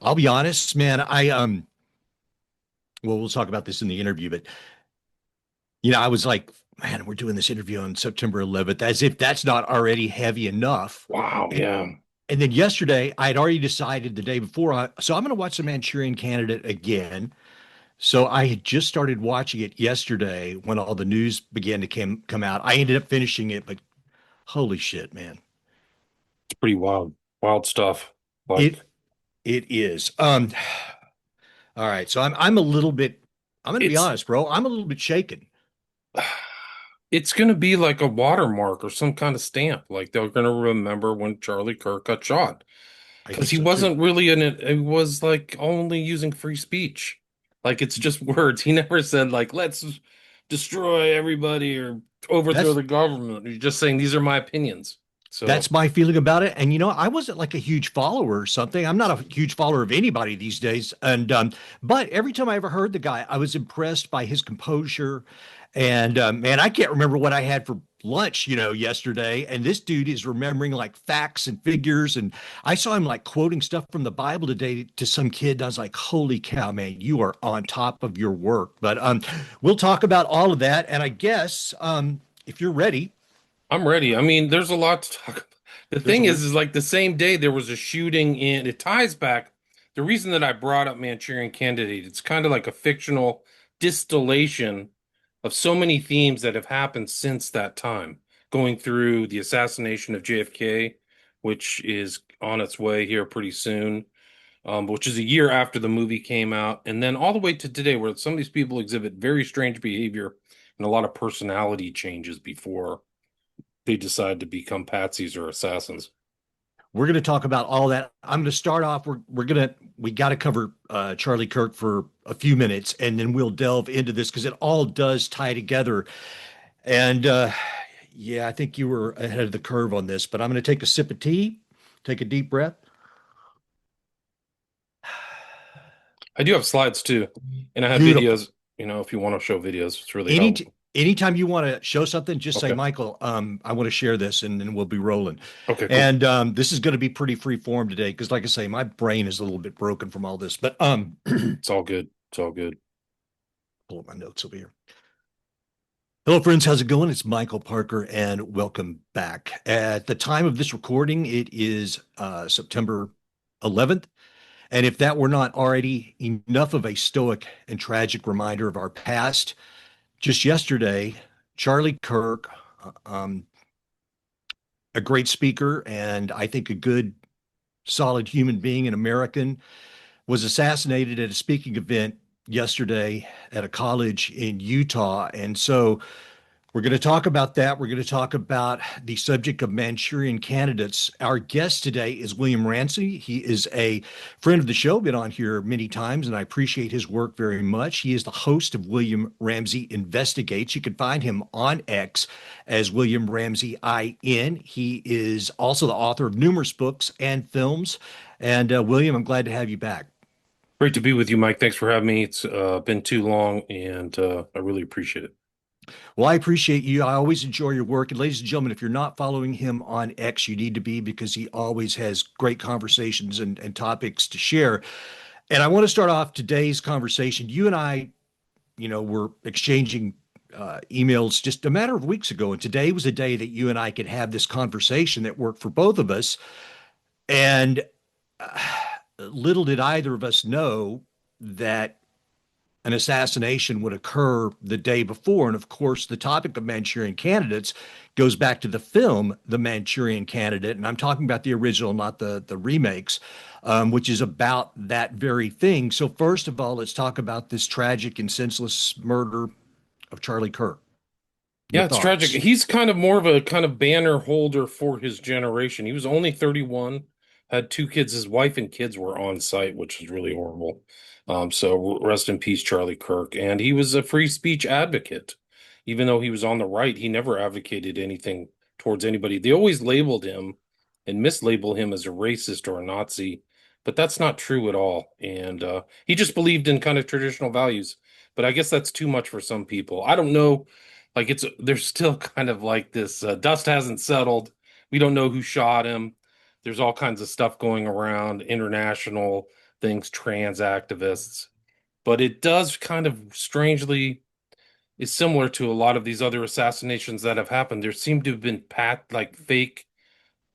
I'll be honest, man. Well, we'll talk about this in the interview, but I was like, man, we're doing this interview on September 11th, as if that's not already heavy enough. Wow, And yeah. and then yesterday, I had already decided the day before, so I'm going to watch the Manchurian Candidate again. So I had just started watching it yesterday when all the news began to come out. I ended up finishing it, but holy shit, man, It's pretty wild. Wild stuff. Like it it is. All right, so I'm a little bit. I'm going to be it's honest, bro. I'm a little bit shaken. it's gonna be like a watermark or some kind of stamp. Like they're gonna remember when Charlie Kirk got shot. I Because think he so too. wasn't really in it, he was like only using free speech. Like it's just words. He never said like let's destroy everybody or overthrow That's the government. He's just saying these are my opinions. So That's my feeling about it. And I wasn't like a huge follower or something. I'm not a huge follower of anybody these days. And but every time I ever heard the guy, I was impressed by his composure. And man, I can't remember what I had for lunch, yesterday. And this dude is remembering like facts and figures. And I saw him like quoting stuff from the Bible today to some kid. And I was like, holy cow, man, you are on top of your work. But we'll talk about all of that. And I guess if you're ready, I'm ready. I mean, there's a lot to talk about. The there's a thing is like the same day there was a shooting in, it ties back. The reason that I brought up Manchurian Candidate, it's kind of like a fictional distillation of so many themes that have happened since that time, going through the assassination of JFK, which is on its way here pretty soon, which is a year after the movie came out, and then all the way to today, where some of these people exhibit very strange behavior and a lot of personality changes before they decide to become patsies or assassins. We're going to talk about all that. I'm going to start off. We got to cover Charlie Kirk for a few minutes, and then we'll delve into this because it all does tie together. And yeah, I think you were ahead of the curve on this, but I'm going to take a sip of tea, take a deep breath. I do have slides too, and I have Beautiful. videos. If you want to show videos, it's really Any helpful. Anytime you want to show something, just say, Okay. Michael, I want to share this, and then we'll be rolling. Okay, cool. And this is going to be pretty free form today because, like I say, my brain is a little bit broken from all this. But It's all good. It's all good. pull up my notes over here. Hello, friends. How's it going? It's Michael Parker, and welcome back. At the time of this recording, it is September 11th. And if that were not already enough of a stoic and tragic reminder of our past, just yesterday, Charlie Kirk, uh, um, a great speaker and I think a good, solid human being, an American, was assassinated at a speaking event yesterday at a college in Utah. And so we're going to talk about that. We're going to talk about the subject of Manchurian candidates. Our guest today is William Ramsey. He is a friend of the show, been on here many times, and I appreciate his work very much. He is the host of William Ramsey Investigates. You can find him on X as William Ramsey IN. He is also the author of numerous books and films. And William, I'm glad to have you back. Great to be with you, Mike. Thanks for having me. It's been too long, and I really appreciate it. Well, I appreciate you. I always enjoy your work. And ladies and gentlemen, if you're not following him on X, you need to be because he always has great conversations and topics to share. And I want to start off today's conversation. You and I, were exchanging emails just a matter of weeks ago. And today was a day that you and I could have this conversation that worked for both of us. And uh, little did either of us know that an assassination would occur the day before. And of course, the topic of Manchurian candidates goes back to the film, The Manchurian Candidate. And I'm talking about the original, not the remakes, which is about that very thing. So, first of all, let's talk about this tragic and senseless murder of Charlie Kirk. Your Yeah, it's tragic. thoughts? He's kind of more of a kind of banner holder for his generation. He was only 31, had two kids. His wife and kids were on site, which is really horrible. So rest in peace, Charlie Kirk. And he was a free speech advocate. Even though he was on the right, he never advocated anything towards anybody. They always labeled him and mislabel him as a racist or a Nazi, but that's not true at all. And he just believed in kind of traditional values. But I guess that's too much for some people. I don't know, like there's still kind of like this dust hasn't settled. We don't know who shot him. There's all kinds of stuff going around, international. things, trans activists. But it does kind of strangely is similar to a lot of these other assassinations that have happened. There seem to have been like fake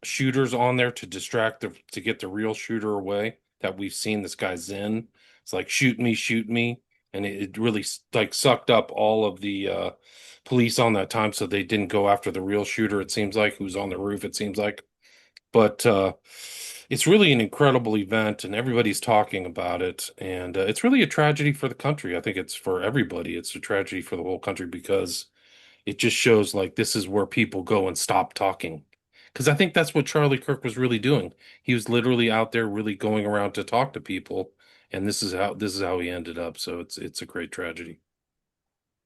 shooters on there to distract to get the real shooter away that we've seen. This guy Zen. It's like shoot me. And it really like sucked up all of the police on that time, so they didn't go after the real shooter, it seems like, who's on the roof, it seems like. But it's really an incredible event, and everybody's talking about it. And it's really a tragedy for the country. I think it's for everybody. It's a tragedy for the whole country because it just shows like this is where people go and stop talking. Because I think that's what Charlie Kirk was really doing. He was literally out there really going around to talk to people, and this is how he ended up. So it's a great tragedy.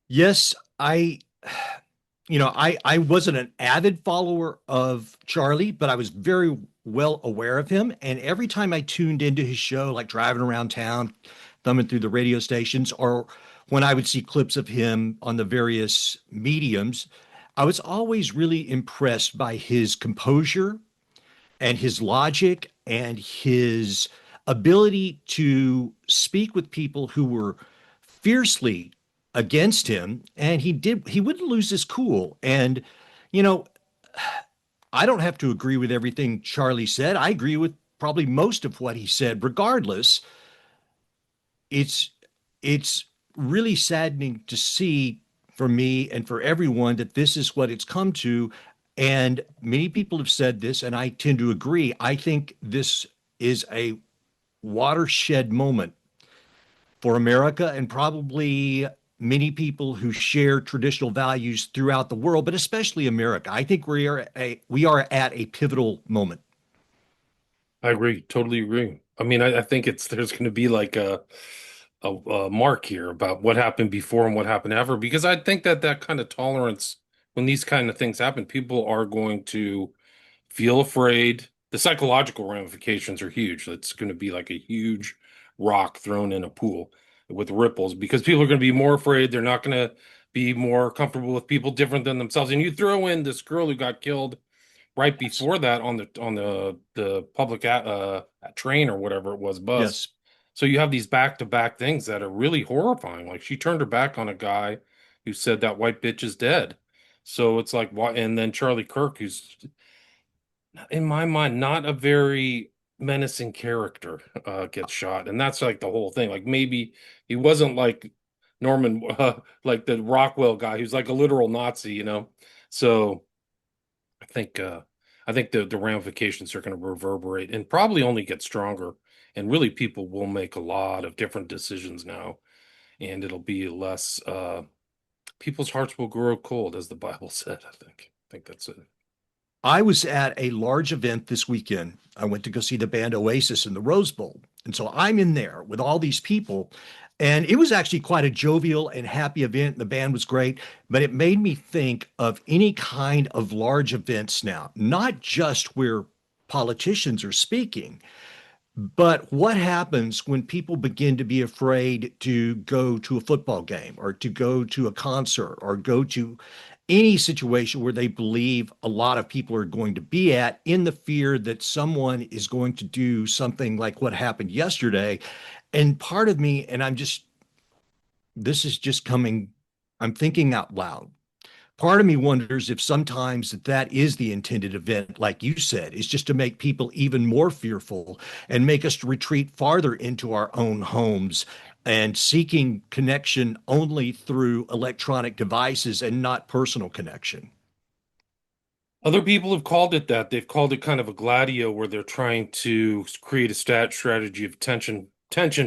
Yes, I wasn't an avid follower of Charlie, but I was very well aware of him. And every time I tuned into his show, like driving around town, thumbing through the radio stations, or when I would see clips of him on the various mediums, I was always really impressed by his composure and his logic and his ability to speak with people who were fiercely against him, and he wouldn't lose his cool. And you know I don't have to agree with everything Charlie said. I agree with probably most of what he said. Regardless, it's it's really saddening to see, for me and for everyone, that this is what it's come to. And many people have said this, and I tend to agree. I think this is a watershed moment for America, and probably many people who share traditional values throughout the world, but especially America. I think we are at a pivotal moment. I agree, totally agree. I mean, I think it's there's going to be like a mark here about what happened before and what happened after, because I think that that kind of tolerance, when these kind of things happen, people are going to feel afraid. The psychological ramifications are huge. It's going to be like a huge rock thrown in a pool with ripples because people are going to be more afraid. They're not going to be more comfortable with people different than themselves. And you throw in this girl who got killed right Yes. before that on the public train or whatever it was, bus. Yes. So you have these back-to-back things that are really horrifying. Like she turned her back on a guy who said that white bitch is dead. So it's like what? And then Charlie Kirk, who's in my mind not a very menacing character, gets shot, and that's like the whole thing. Like maybe he wasn't like Norman, like the Rockwell guy, who's like a literal Nazi, you know. So. I think I think the ramifications are going to reverberate and probably only get stronger. And really, people will make a lot of different decisions now, and it'll be less. People's hearts will grow cold, as the Bible said. I think that's it. I was at a large event this weekend. I went to go see the band Oasis in the Rose Bowl. And so I'm in there with all these people. And it was actually quite a jovial and happy event. The band was great, but it made me think of any kind of large events now, not just where politicians are speaking, but what happens when people begin to be afraid to go to a football game or to go to a concert or go to any situation where they believe a lot of people are going to be at, in the fear that someone is going to do something like what happened yesterday? And part of me, and this is just coming, I'm thinking out loud. Part of me wonders if sometimes that is the intended event, like you said, is just to make people even more fearful and make us retreat farther into our own homes and seeking connection only through electronic devices and not personal connection. Other people have called it that. They've called it kind of a gladio where they're trying to create a strategy of tension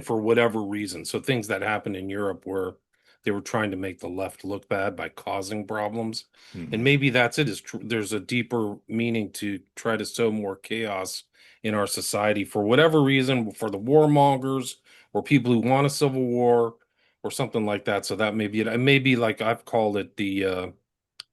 for whatever reason. So things that happened in Europe where they were trying to make the left look bad by causing problems. And Mhm. maybe that's it, is there's a deeper meaning to try to sow more chaos in our society for whatever reason, for the warmongers or people who want a civil war or something like that. So that may be it. It may be like I've called it the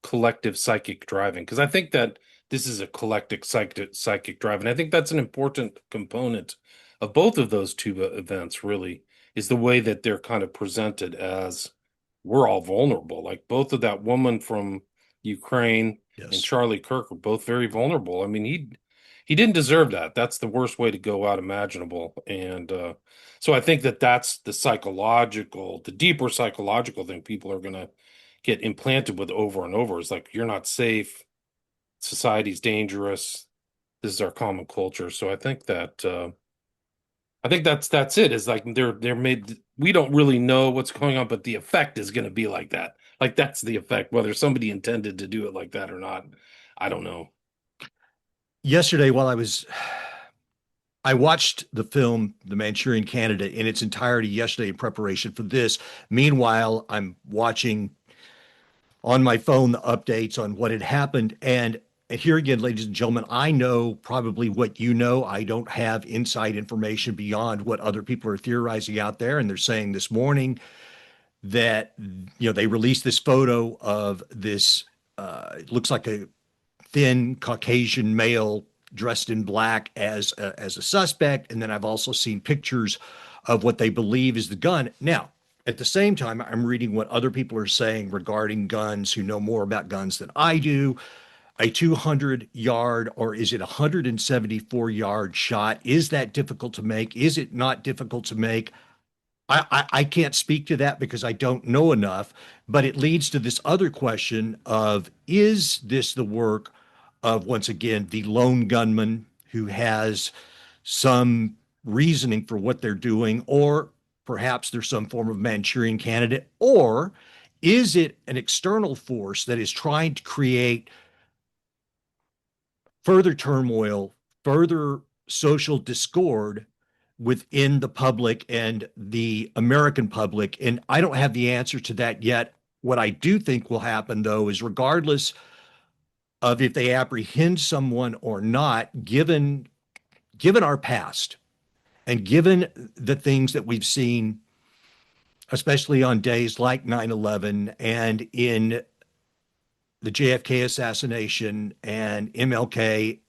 collective psychic driving, because I think that this is a collective psychic driving. I think that's an important component of both of those two events, really, is the way that they're kind of presented as we're all vulnerable. Like both of that woman from Ukraine and Yes. Charlie Kirk are both very vulnerable. I mean, he didn't deserve that. That's the worst way to go out imaginable. And so I think that that's the deeper psychological thing people are going to get implanted with over and over. It's like, you're not safe. Society's dangerous. This is our common culture. So I think that's it. Is like they're made. We don't really know what's going on, but the effect is going to be like that. Like that's the effect, whether somebody intended to do it like that or not. I don't know. Yesterday, I watched the film The Manchurian Candidate in its entirety yesterday in preparation for this. Meanwhile, I'm watching on my phone the updates on what had happened. And here again, ladies and gentlemen, I know probably what you know. I don't have inside information beyond what other people are theorizing out there. And they're saying this morning that, they released this photo of this, it looks like a thin Caucasian male dressed in black as a suspect. And then I've also seen pictures of what they believe is the gun. Now, at the same time, I'm reading what other people are saying regarding guns who know more about guns than I do. A 200-yard, or is it a 174-yard shot? Is that difficult to make? Is it not difficult to make? I can't speak to that because I don't know enough, but it leads to this other question of, is this the work of, once again, the lone gunman who has some reasoning for what they're doing, or perhaps there's some form of Manchurian candidate, or is it an external force that is trying to create further turmoil, further social discord within the public and the American public? And I don't have the answer to that yet. What I do think will happen, though, is regardless of if they apprehend someone or not, given our past and given the things that we've seen, especially on days like 9/11 and in the JFK assassination and MLK,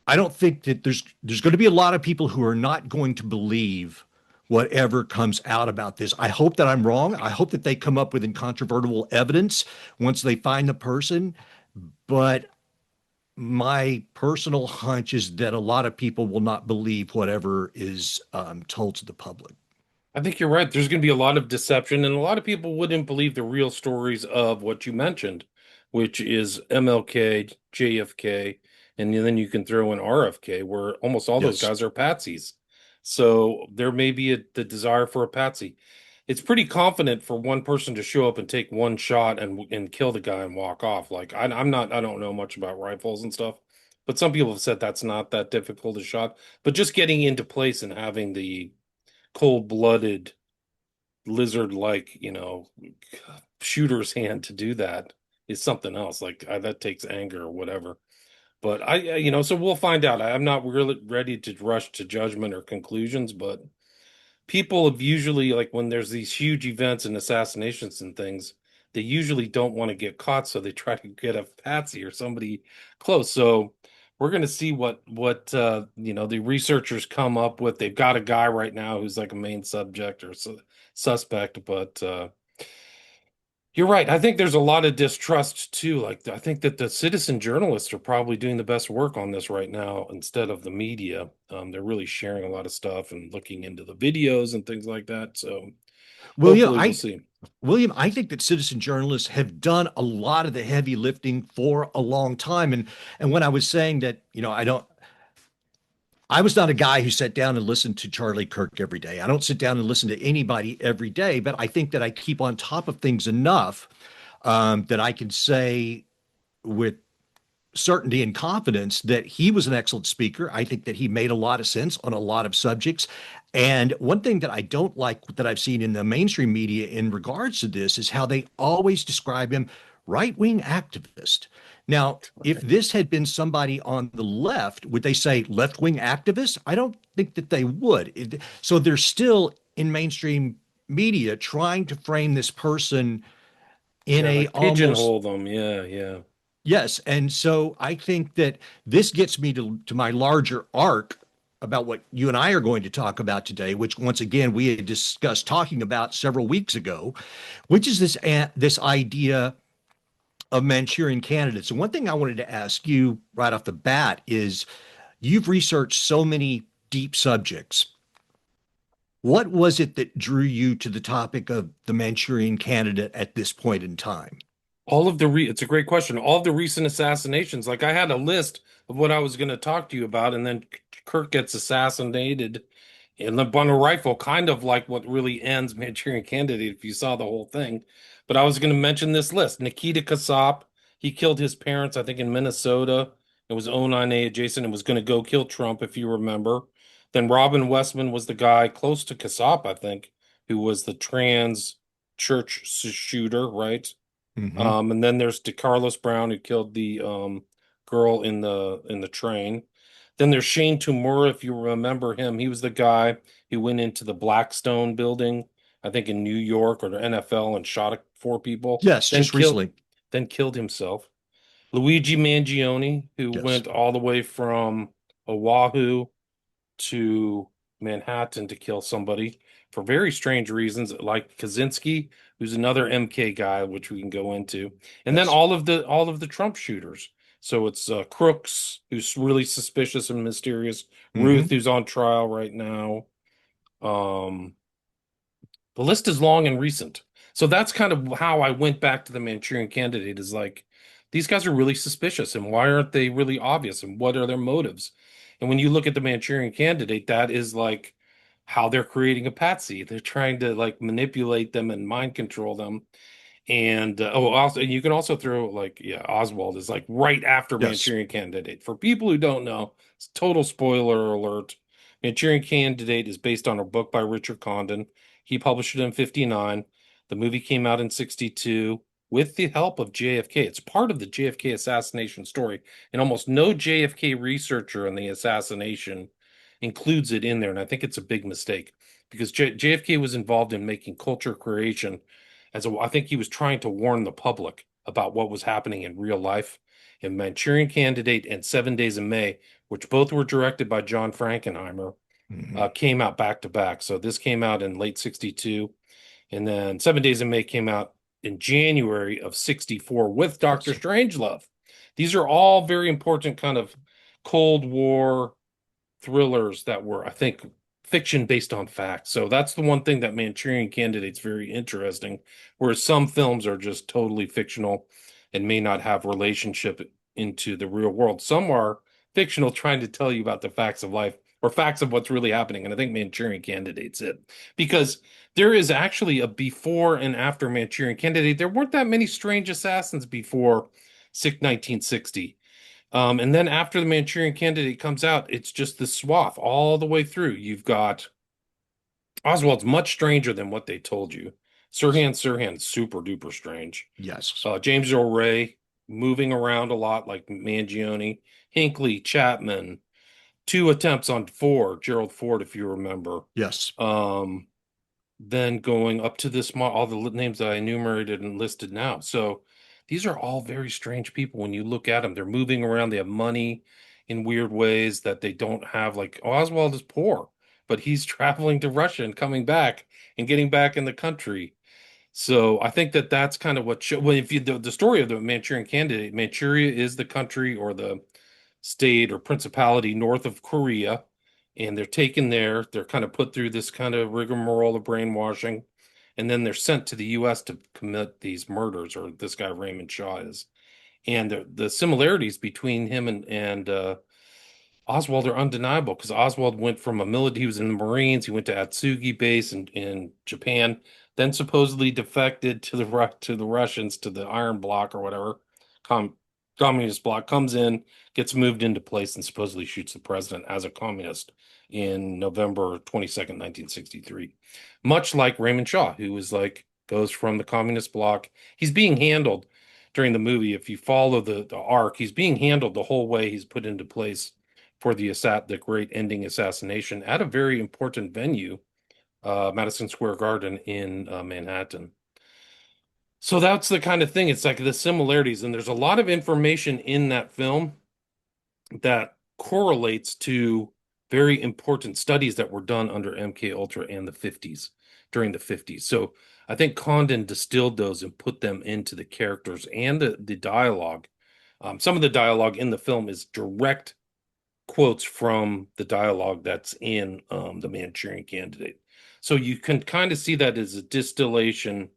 I don't think that there's going to be a lot of people who are not going to believe whatever comes out about this. I hope that I'm wrong. I hope that they come up with incontrovertible evidence once they find the person. But my personal hunch is that a lot of people will not believe whatever is told to the public. I think you're right. There's going to be a lot of deception, and a lot of people wouldn't believe the real stories of what you mentioned, which is MLK, JFK, and then you can throw in RFK, where almost all those Yes. guys are patsies. So there may be the desire for a patsy. It's pretty confident for one person to show up and take one shot and kill the guy and walk off. Like I don't know much about rifles and stuff, but some people have said that's not that difficult a shot. But just getting into place and having the cold-blooded lizard-like, shooter's hand to do that is something else. Like that takes anger or whatever. But so we'll find out. I'm not really ready to rush to judgment or conclusions, but people have usually, like when there's these huge events and assassinations and things, they usually don't want to get caught, so they try to get a patsy or somebody close. So we're going to see what the researchers come up with. They've got a guy right now who's like a main subject or suspect, but you're right. I think there's a lot of distrust too. Like I think that the citizen journalists are probably doing the best work on this right now instead of the media. They're really sharing a lot of stuff and looking into the videos and things like that. So William, hopefully we'll I see. William, I think that citizen journalists have done a lot of the heavy lifting for a long time. And when I was saying that, I was not a guy who sat down and listened to Charlie Kirk every day. I don't sit down and listen to anybody every day, but I think that I keep on top of things enough that I can say with certainty and confidence that he was an excellent speaker. I think that he made a lot of sense on a lot of subjects. And one thing that I don't like that I've seen in the mainstream media in regards to this is how they always describe him right-wing activist. Now, if this had been somebody on the left, would they say left-wing activist? I don't think that they would. So they're still in mainstream media trying to frame this person in Yeah, a like almost. pigeonhole them. Yeah, yeah. Yes, and so I think that this gets me to my larger arc about what you and I are going to talk about today, which once again we had discussed talking about several weeks ago, which is this idea of Manchurian candidates. And one thing I wanted to ask you right off the bat is you've researched so many deep subjects. What was it that drew you to the topic of the Manchurian candidate at this point in time? It's a great question. All of the recent assassinations, like I had a list of what I was going to talk to you about, and then Kirk gets assassinated in the on a rifle, kind of like what really ends Manchurian Candidate if you saw the whole thing. But I was going to mention this list. Nikita Kasap, he killed his parents, I think, in Minnesota. It was 09A adjacent and was going to go kill Trump, if you remember. Then Robin Westman was the guy close to Kasap, I think, who was the trans church shooter, right? Hmm. And then there's DeCarlos Brown who killed the girl in the train. Then there's Shane Tumura, if you remember him. He was the guy who went into the Blackstone building, I think in New York or the NFL and shot four people, Yes, just recently. then killed himself. Luigi Mangione, who Yes. went all the way from Oahu to Manhattan to kill somebody for very strange reasons, like Kaczynski, who's another MK guy, which we can go into, and then Yes. all of the Trump shooters. So it's Crooks, who's really suspicious and mysterious. Ruth, Hmm. who's on trial right now. Um, the list is long and recent. So that's kind of how I went back to the Manchurian Candidate is like, these guys are really suspicious, and why aren't they really obvious, and what are their motives? And when you look at the Manchurian Candidate, that is like how they're creating a patsy. They're trying to like manipulate them and mind control them. And also you can also throw like Oswald is like right after Yes. Manchurian Candidate. For people who don't know, it's total spoiler alert. Manchurian Candidate is based on a book by Richard Condon. He published it in 59. The movie came out in 62 with the help of JFK. It's part of the JFK assassination story, and almost no JFK researcher in the assassination includes it in there. And I think it's a big mistake because JFK was involved in making culture creation I think he was trying to warn the public about what was happening in real life. And Manchurian Candidate and 7 Days in May, which both were directed by John Frankenheimer, Hmm. came out back to back. So this came out in late 62, and then 7 Days in May came out in January of 64 with Dr. Yes. Strangelove. These are all very important kind of Cold War thrillers that were, I think, fiction based on fact. So that's the one thing that Manchurian Candidate's very interesting, whereas some films are just totally fictional and may not have relationship into the real world. Some are fictional, trying to tell you about the facts of life or facts of what's really happening. And I think Manchurian Candidate's it because there is actually a before and after Manchurian Candidate. There weren't that many strange assassins before 1960. And then after the Manchurian Candidate comes out, it's just this swath all the way through. You've got Oswald's much stranger than what they told you. Sirhan, super duper strange. Yes. James Earl Ray moving around a lot like Mangione. Hinckley, Chapman, two attempts on Ford, Gerald Ford, if you remember. Yes. Um, then going up to all the names that I enumerated and listed now. So these are all very strange people when you look at them. They're moving around, they have money in weird ways that they don't have. Like Oswald is poor, but he's traveling to Russia and coming back and getting back in the country. So I think that that's kind of well, if you the story of the Manchurian Candidate, Manchuria is the country or the state or principality north of Korea, and they're taken there. They're kind of put through this kind of rigmarole of brainwashing, and then they're sent to the U.S. to commit these murders, or this guy Raymond Shaw is. And the similarities between him and Oswald are undeniable because Oswald went from he was in the Marines, he went to Atsugi base in Japan, then supposedly defected to to the Russians, to the Iron Bloc or whatever, com communist bloc, comes in, gets moved into place, and supposedly shoots the president as a communist in November 22nd, 1963. Much like Raymond Shaw, who was like goes from the communist bloc. He's being handled during the movie. If you follow the arc, he's being handled the whole way he's put into place for the great ending assassination at a very important venue, Madison Square Garden in Manhattan. So that's the kind of thing. It's like the similarities, and there's a lot of information in that film that correlates to very important studies that were done under MK Ultra in the 50s. during the 50s. So I think Condon distilled those and put them into the characters and the dialogue. Some of the dialogue in the film is direct quotes from the dialogue that's in the Manchurian Candidate. So you can kind of see that as a distillation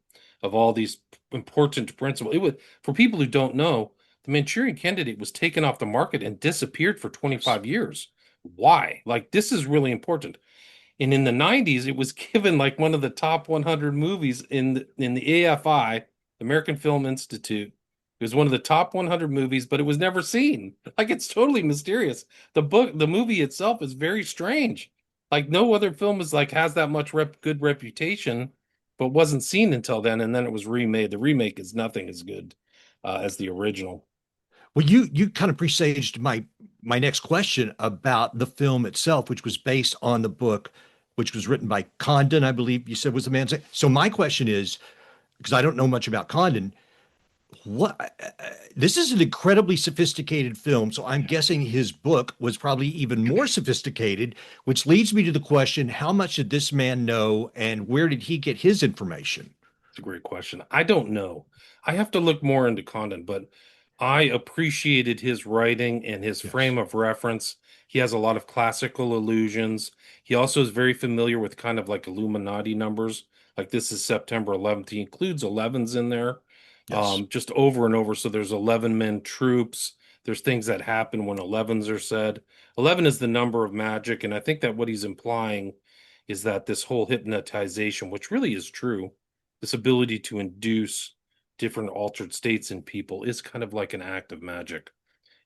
of all these important principles. It would, for people who don't know, the Manchurian Candidate was taken off the market and disappeared for Yes. 25 years. Why? Like, this is really important. And in the 90s, it was given like one of the top 100 movies in the AFI, American Film Institute. It was one of the top 100 movies, but it was never seen. Like, it's totally mysterious. The movie itself is very strange. Like, no other film is like has that much good reputation, but wasn't seen until then, and then it was remade. The remake is nothing as good as the original. Well, you kind of presaged my next question about the film itself, which was based on the book, which was written by Condon, I believe you said was the man's name. So my question is, because I don't know much about Condon, what this is an incredibly sophisticated film, so I'm guessing his book was probably even more sophisticated, which leads me to the question, how much did this man know and where did he get his information? It's a great question. I don't know. I have to look more into Condon, but I appreciated his writing and his Yes. frame of reference. He has a lot of classical allusions. He also is very familiar with kind of like Illuminati numbers. Like this is September 11th. He includes 11s in there, Yes. just over and over. So there's 11 men troops. There's things that happen when 11s are said. 11 is the number of magic. And I think that what he's implying is that this whole hypnotization, which really is true, this ability to induce different altered states in people is kind of like an act of magic.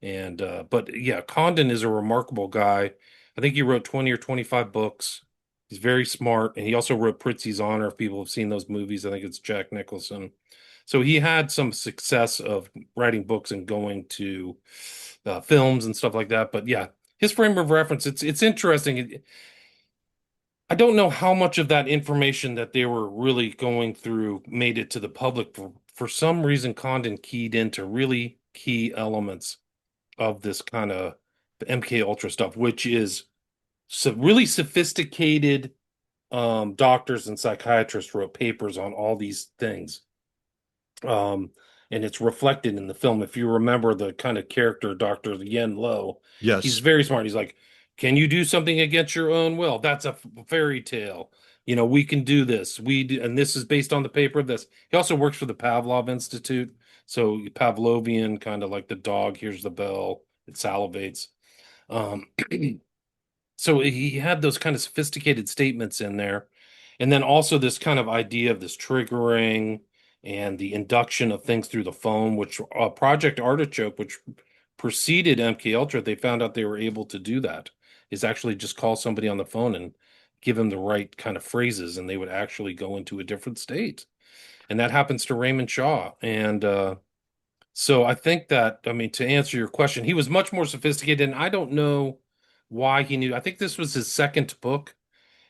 And but yeah, Condon is a remarkable guy. I think he wrote 20 or 25 books. He's very smart, and he also wrote Prizzi's Honor. If people have seen those movies, I think it's Jack Nicholson. So he had some success of writing books and going to films and stuff like that. But yeah, his frame of reference, it's interesting. I don't know how much of that information that they were really going through made it to the public. For some reason, Condon keyed into really key elements of this kind of MK Ultra stuff, which is really sophisticated doctors and psychiatrists wrote papers on all these things. Um, and it's reflected in the film. If you remember the kind of character, Dr. Yen Lo, he's Yes. very smart. He's like, can you do something against your own will? That's a fairy tale. You know, we can do this. We do, and this is based on the paper of this. He also works for the Pavlov Institute. So Pavlovian, kind of like the dog hears the bell, it salivates. Um, so he had those kind of sophisticated statements in there. And then also this kind of idea of this triggering and the induction of things through the phone, which Project Artichoke, which preceded MK Ultra, they found out they were able to do that, is actually just call somebody on the phone and give them the right kind of phrases, and they would actually go into a different state. And that happens to Raymond Shaw. And so I think that, I mean, to answer your question, he was much more sophisticated, and I don't know why he knew. I think this was his second book,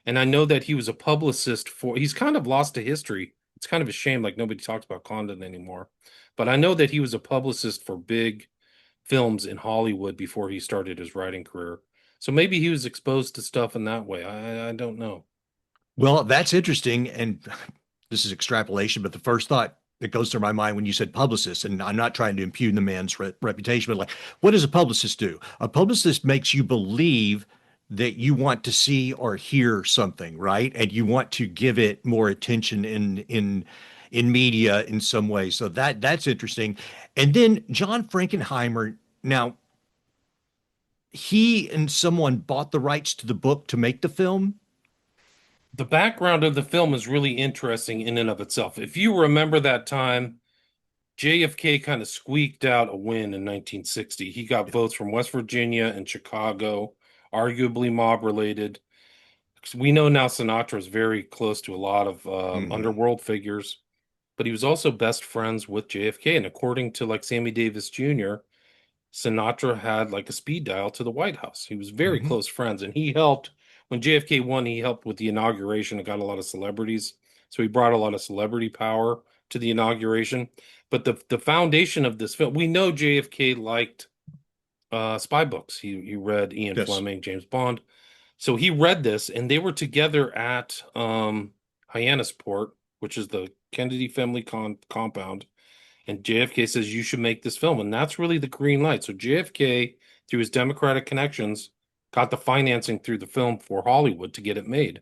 and I know that he was a publicist for, he's kind of lost to history. It's kind of a shame, like nobody talks about Condon anymore. But I know that he was a publicist for big films in Hollywood before he started his writing career. So maybe he was exposed to stuff in that way. I don't know. Well, that's interesting. And this is extrapolation, but the first thought that goes through my mind when you said publicist, and I'm not trying to impugn the man's reputation, but like, what does a publicist do? A publicist makes you believe that you want to see or hear something, right? And you want to give it more attention in media in some way. So that's interesting. And then John Frankenheimer, now he and someone bought the rights to the book to make the film. The background of the film is really interesting in and of itself. If you remember that time, JFK kind of squeaked out a win in 1960. He got Yeah. votes from West Virginia and Chicago, arguably mob related. We know now Sinatra is very close to a lot of Hmm. underworld figures, but he was also best friends with JFK. And according to like Sammy Davis Jr., Sinatra had like a speed dial to the White House. He was very Hmm. close friends, and he helped when JFK won. He helped with the inauguration and got a lot of celebrities. So he brought a lot of celebrity power to the inauguration. But the foundation of this film, we know JFK liked spy books. He read Ian Yes. Fleming, James Bond. So he read this, and they were together at Hyannisport, which is the Kennedy family compound. And JFK says, you should make this film. And that's really the green light. So JFK, through his Democratic connections, got the financing through the film for Hollywood to get it made.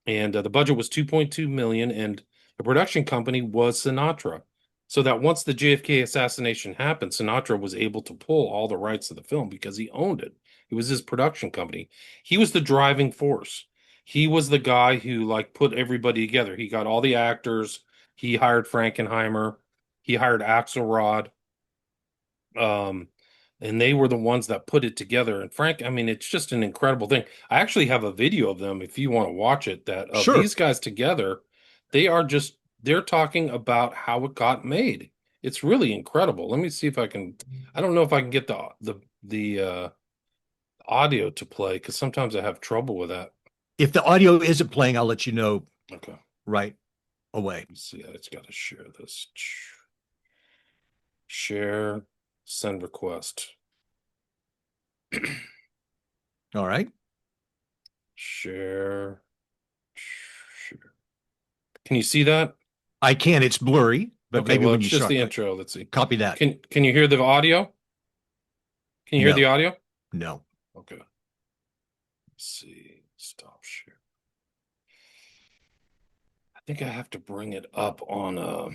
And the budget was 2.2 million, and the production company was Sinatra. So that once the JFK assassination happened, Sinatra was able to pull all the rights to the film because he owned it. It was his production company. He was the driving force. He was the guy who like put everybody together. He got all the actors. He hired Frankenheimer. He hired Axelrod. Um, and they were the ones that put it together. And Frank, I mean, it's just an incredible thing. I actually have a video of them if you want to watch it, that of Sure. these guys together. They're talking about how it got made. It's really incredible. Let me see if I can. I don't know if I can get the audio to play because sometimes I have trouble with that. If the audio isn't playing, I'll let you know Okay. right away. Let's see. It's got to share this. Share, send request. All right. Share. Can you see that? I can. It's blurry, but Okay, maybe well, when it's you just start, the intro. Let's see. copy that. Can you hear the audio? Can you hear No. the audio? No. Okay. Let's see. Stop share. I think I have to bring it up on a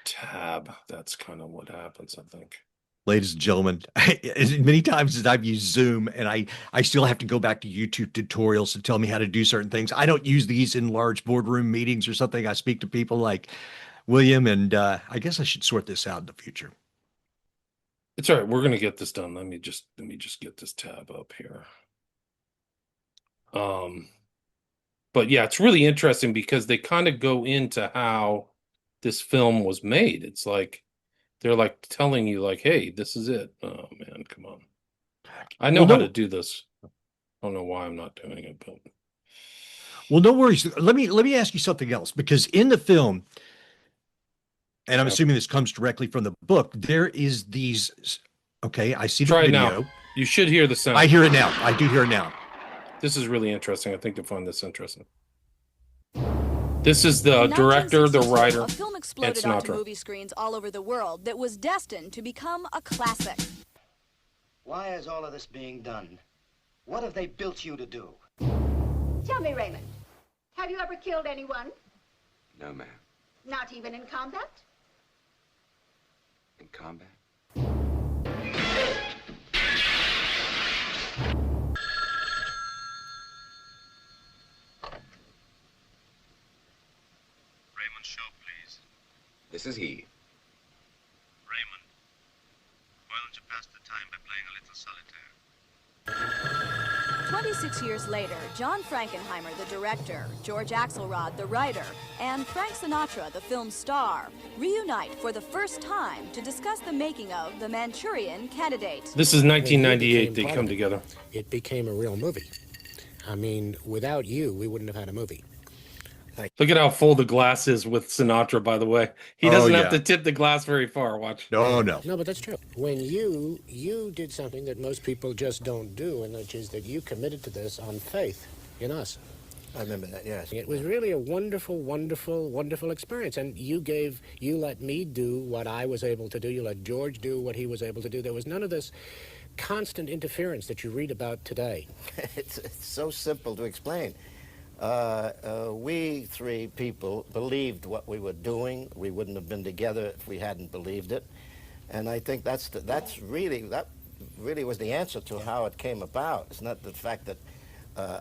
tab. That's kind of what happens, I think. Ladies and gentlemen, as many times as I've used Zoom and I still have to go back to YouTube tutorials to tell me how to do certain things. I don't use these in large boardroom meetings or something. I speak to people like William, and I guess I should sort this out in the future. It's all right. We're gonna get this done. Let me just get this tab up here. But yeah, it's really interesting because they kind of go into how this film was made. It's like they're like telling you, like, hey, this is it. Oh man, come on. I know how to do this. I don't know why I'm not doing it, but well, no worries. Let me ask you something else, because in the film, and I'm assuming this comes directly from the book, there is these. Okay, I see the try it video. now. You should hear the sound. I hear it now. I do hear it now. This is really interesting. I think you'll find this interesting. This is the director, the writer, a film and exploded onto Sinatra. movie screens all over the world that was destined to become a classic. Why is all of this being done? What have they built you to do? Tell me, Raymond, have you ever killed anyone? No, ma'am. Not even in combat? In combat? Raymond, show, please. This is he. Raymond, why don't you pass the time by playing a little solitaire? 26 years later, John Frankenheimer, the director, George Axelrod, the writer, and Frank Sinatra, the film's star, reunite for the first time to discuss the making of The Manchurian Candidate. This is 1998. They come together. It became a real movie. I mean, without you, we wouldn't have had a movie. Look at how full the glass is with Sinatra, by the way. He doesn't have to tip the glass very far. Watch. No. No, but that's true. When you did something that most people just don't do, and which is that you committed to this on faith in us. I remember that, yes. It was really a wonderful, wonderful, wonderful experience. And you let me do what I was able to do. You let George do what he was able to do. There was none of this constant interference that you read about today. It's so simple to explain. We three people believed what we were doing. We wouldn't have been together if we hadn't believed it. And I think that really was the answer to how it came about. It's not the fact that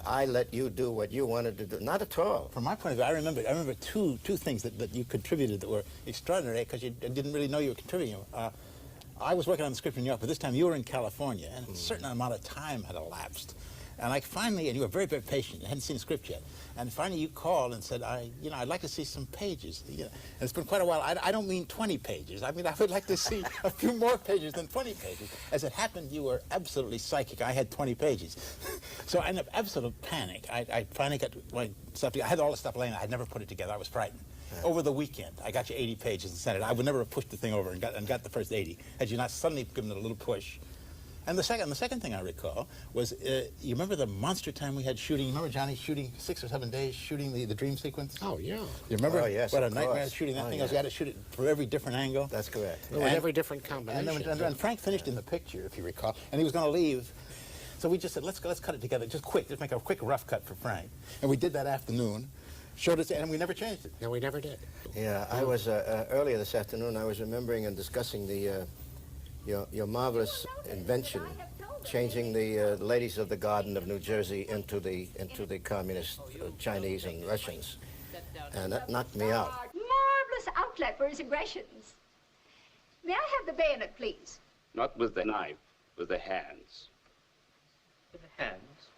I let you do what you wanted to do. Not at all. From my point of view, I remember two things that you contributed that were extraordinary because you didn't really know you were contributing. I was working on the script in New York, but this time you were in California, and a certain amount of time had elapsed. And and you were very, very patient. You hadn't seen the script yet. And finally you called and said, I'd like to see some pages. And it's been quite a while. I don't mean 20 pages. I mean, I would like to see a few more pages than 20 pages. As it happened, you were absolutely psychic. I had 20 pages. So I ended up absolute panic. I finally got my stuff together. I had all the stuff laying. I had never put it together. I was frightened. Over the weekend, I got you 80 pages and sent it. I would never have pushed the thing over and got the first 80 had you not suddenly given it a little push. And the second thing I recall was, you remember the monster time we had shooting? You remember Johnny shooting 6 or 7 days shooting the dream sequence? Oh, yeah. You remember? Oh, yes, what a of nightmare course. shooting that Oh, thing yeah. was. You had to shoot it for every different angle. That's correct. With every different combination. And Frank finished in the picture, if you recall, and he was going to leave. So we just said, let's cut it together, just quick, just make a quick rough cut for Frank. And we did that afternoon, showed it, and we never changed it. No, we never did. Yeah, I was earlier this afternoon. I was remembering and discussing your marvelous invention, changing the ladies of the Garden of New Jersey into the communist Chinese and Russians, and that knocked me out. Marvelous outlet for his aggressions. May I have the bayonet, please? Not with the knife, with the hands. With the hands?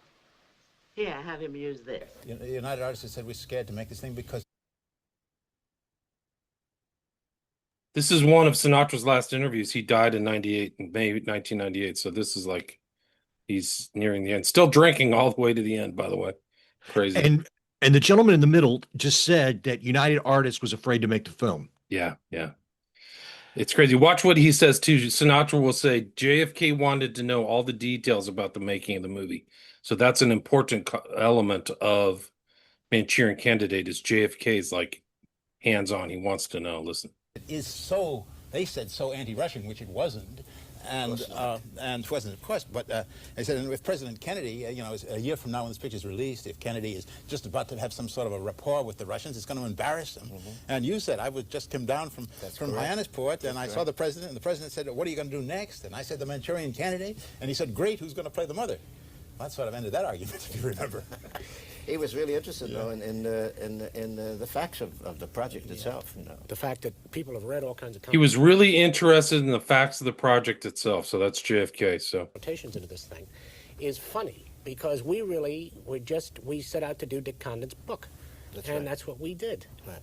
Here, have him use this. The United Artists had said we're scared to make this thing because This is one of Sinatra's last interviews. He died in '98, in May 1998. So this is like he's nearing the end. Still drinking all the way to the end, by the way. Crazy. And the gentleman in the middle just said that United Artists was afraid to make the film. Yeah. It's crazy. Watch what he says too. Sinatra will say JFK wanted to know all the details about the making of the movie. So that's an important element of Manchurian Candidate is JFK's like hands-on. He wants to know. Listen. it is so, they said, so anti-Russian, which it wasn't. And it wasn't, of course, but they said, and if President Kennedy, a year from now when this picture is released, if Kennedy is just about to have some sort of a rapport with the Russians, it's going to embarrass them. And you said, I just came down from Hyannisport, and I saw the president, and the president said, what are you going to do next? And I said, the Manchurian Candidate. And he said, great, who's going to play the mother? Well, that sort of ended that argument, if you remember. He was really interested, though, in the facts of the project itself. The fact that people have read all kinds of He was really interested in the facts of the project itself. So that's JFK. So notations into this thing is funny because we set out to do Dick Condon's book, that's what we did. Right.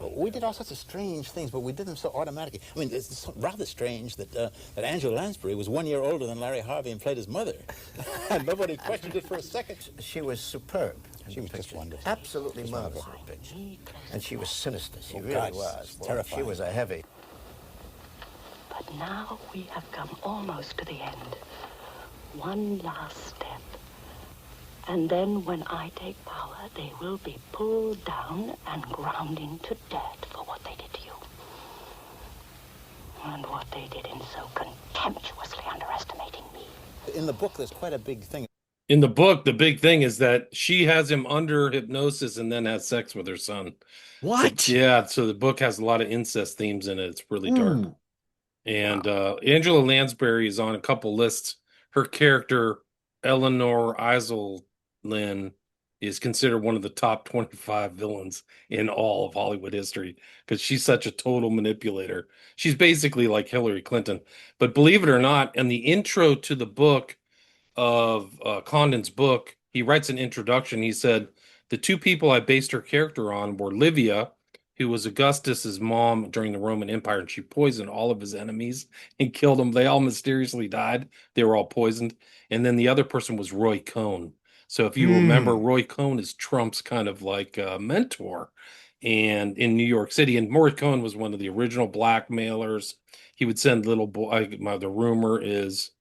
We did all sorts of strange things, but we did them so automatically. I mean, it's rather strange that Angela Lansbury was 1 year older than Larry Harvey and played his mother. And nobody questioned it for a second. She was superb. She was just wonderful. Absolutely marvelous. And she was sinister. She really God, was. Boy, terrifying. She was a heavy. But now we have come almost to the end. One last step. And then when I take power, they will be pulled down and ground into dirt for what they did to you. And what they did in so contemptuously underestimating me. In the book, there's quite a big thing. in the book, the big thing is that she has him under hypnosis and then has sex with her son. What? So, yeah. So the book has a lot of incest themes in it. It's really dark. And Angela Lansbury is on a couple lists. Her character, Eleanor Iselin, is considered one of the top 25 villains in all of Hollywood history because she's such a total manipulator. She's basically like Hillary Clinton. But believe it or not, in the intro to the book of Condon's book, he writes an introduction. He said, the two people I based her character on were Livia, who was Augustus's mom during the Roman Empire, and she poisoned all of his enemies and killed them. They all mysteriously died. They were all poisoned. And then the other person was Roy Cohn. So if you remember, Roy Cohn is Trump's kind of like mentor and in New York City. And Roy Cohn was one of the original blackmailers. He would send little boy. The rumor is,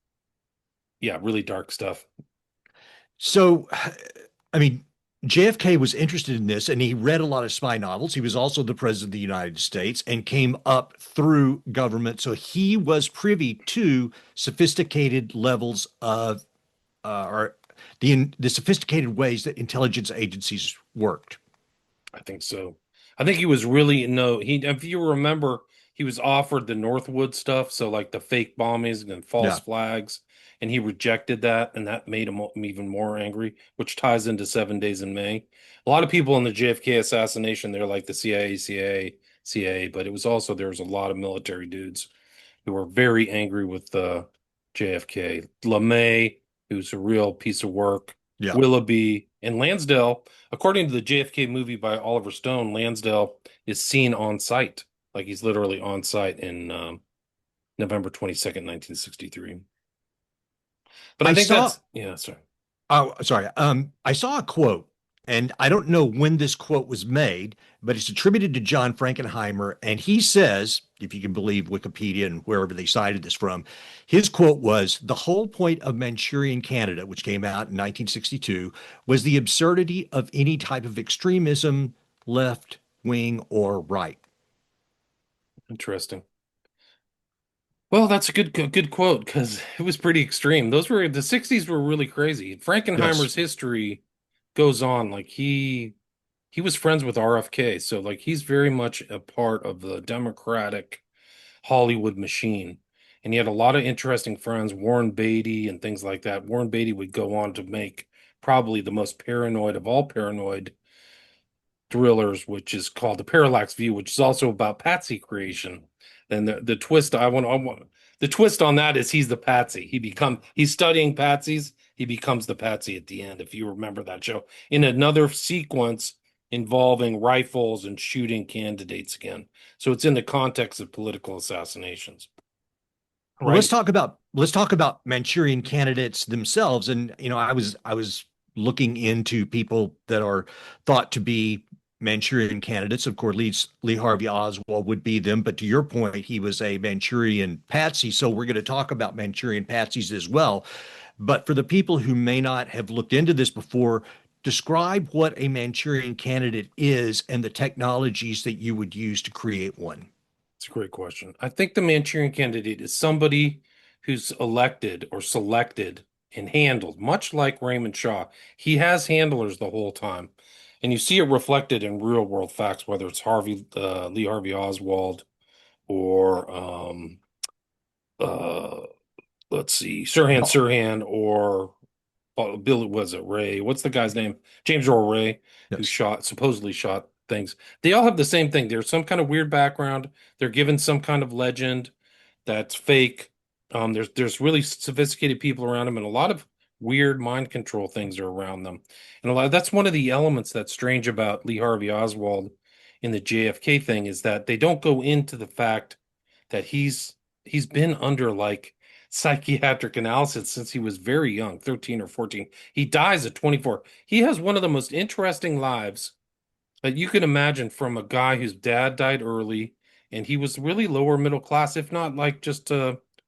really dark stuff. So, I mean, JFK was interested in this and he read a lot of spy novels. He was also the president of the United States and came up through government. So he was privy to sophisticated levels of, or the sophisticated ways that intelligence agencies worked. I think so. I think he was really, if you remember, he was offered the Northwood stuff. So like the fake bombings and false flags. And he rejected that, and that made him even more angry, which ties into 7 Days in May. A lot of people in the JFK assassination, they're like the CIA, but it was also, there was a lot of military dudes who were very angry with JFK. LeMay, who's a real piece of work, Willoughby, and Lansdale. According to the JFK movie by Oliver Stone, Lansdale is seen on site. Like he's literally on site in November 22nd, 1963. But I think sorry. Oh, sorry. I saw a quote and I don't know when this quote was made, but it's attributed to John Frankenheimer. And he says, if you can believe Wikipedia and wherever they cited this from, his quote was, "The whole point of Manchurian Candidate, which came out in 1962, was the absurdity of any type of extremism, left wing or right." Interesting. Well, that's a good quote because it was pretty extreme. Those were the 60s were really crazy. Yes. Frankenheimer's history goes on. Like he was friends with RFK, so like he's very much a part of the Democratic Hollywood machine. And he had a lot of interesting friends, Warren Beatty and things like that. Warren Beatty would go on to make probably the most paranoid of all paranoid thrillers, which is called The Parallax View, which is also about patsy creation. And the twist the twist on that is he's the patsy. He's studying patsies. He becomes the patsy at the end, if you remember that show. In another sequence involving rifles and shooting candidates again. So it's in the context of political assassinations. Well, Right? let's talk about Manchurian candidates themselves. And I was looking into people that are thought to be Manchurian candidates. Of course, Lee Harvey Oswald would be them. But to your point, he was a Manchurian patsy. So we're going to talk about Manchurian patsies as well. But for the people who may not have looked into this before, describe what a Manchurian candidate is and the technologies that you would use to create one. It's a great question. I think the Manchurian candidate is somebody who's elected or selected and handled, much like Raymond Shaw. He has handlers the whole time. And you see it reflected in real world facts, whether it's Lee Harvey Oswald or uh, let's see, Sirhan or Billy, was it Ray? What's the guy's name? James Earl Ray, who Yes. supposedly shot things. They all have the same thing. There's some kind of weird background. They're given some kind of legend that's fake. There's really sophisticated people around them, and a lot of weird mind control things are around them. And that's one of the elements that's strange about Lee Harvey Oswald in the JFK thing is that they don't go into the fact that he's been under like psychiatric analysis since he was very young, 13 or 14. He dies at 24. He has one of the most interesting lives that you can imagine from a guy whose dad died early and he was really lower middle class, if not like just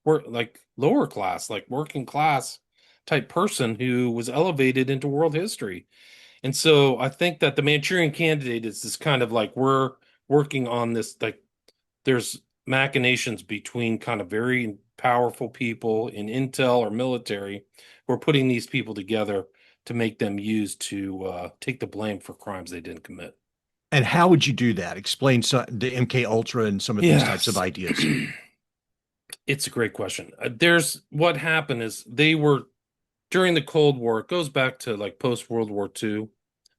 work like lower class, like working class type person who was elevated into world history. And so I think that the Manchurian Candidate is this kind of like we're working on this like there's machinations between kind of very powerful people in intel or military who are putting these people together to make them use to take the blame for crimes they didn't commit. And how would you do that? Explain the MK Ultra and some of these types of Yes. ideas. It's a great question. There's what happened is they were during the Cold War, it goes back to like post World War II,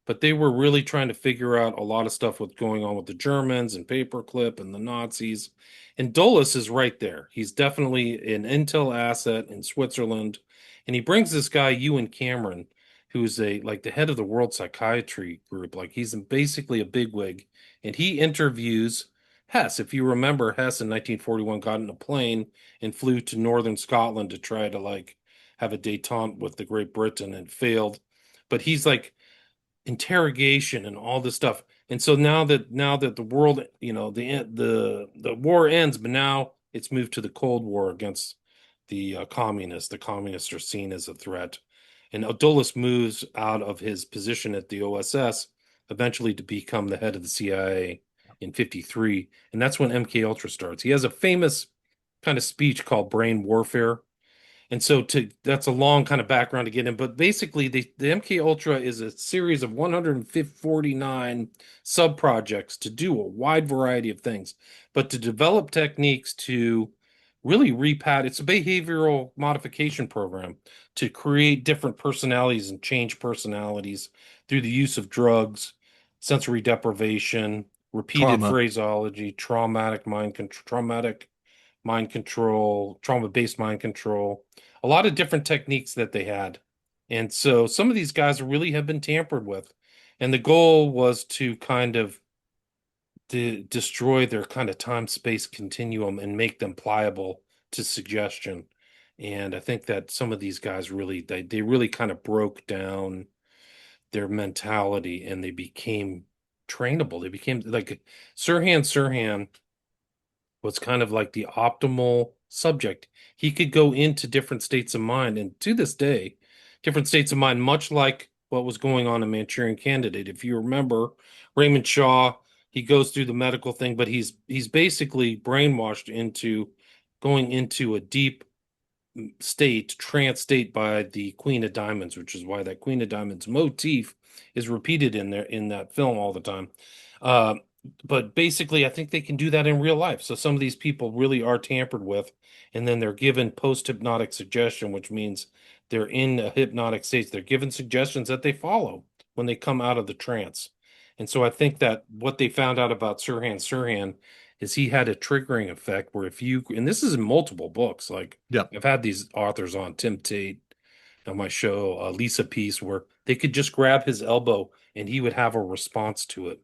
but they were really trying to figure out a lot of stuff with going on with the Germans and Paperclip and the Nazis. And Dulles is right there. He's definitely an intel asset in Switzerland. And he brings this guy, Ewan Cameron, who's a like the head of the World Psychiatry Group. Like he's basically a bigwig. And he interviews Hess. If you remember, Hess in 1941 got in a plane and flew to northern Scotland to try to like have a détente with the Great Britain and failed. But he's like interrogation and all this stuff. And so now that the world, the war ends, but now it's moved to the Cold War against the communists. The communists are seen as a threat. And Dulles moves out of his position at the OSS eventually to become the head of the CIA in 53. And that's when MK Ultra starts. He has a famous kind of speech called Brain Warfare, and so that's a long kind of background to get in, but basically the MK Ultra is a series of 149 sub projects to do a wide variety of things, but to develop techniques to really it's a behavioral modification program to create different personalities and change personalities through the use of drugs, sensory deprivation, repeated Trauma. phraseology, traumatic mind control, trauma-based mind control, a lot of different techniques that they had. And so some of these guys really have been tampered with. And the goal was to kind of destroy their kind of time-space continuum and make them pliable to suggestion. And I think that some of these guys really they really kind of broke down their mentality, and they became trainable. They became like Sirhan was kind of like the optimal subject. He could go into different states of mind, and to this day, different states of mind, much like what was going on in Manchurian Candidate. If you remember, Raymond Shaw, he goes through the medical thing, but he's basically brainwashed into going into a deep state, trance state by the Queen of Diamonds, which is why that Queen of Diamonds motif is repeated in there in that film all the time. Uh, but basically, I think they can do that in real life. So some of these people really are tampered with, and then they're given post-hypnotic suggestion, which means they're in a hypnotic state. They're given suggestions that they follow when they come out of the trance. And so I think that what they found out about Sirhan is he had a triggering effect where if you, and this is in multiple books, like Yeah. I've had these authors on, Tim Tate on my show, Lisa Peace, where they could just grab his elbow and he would have a response to it.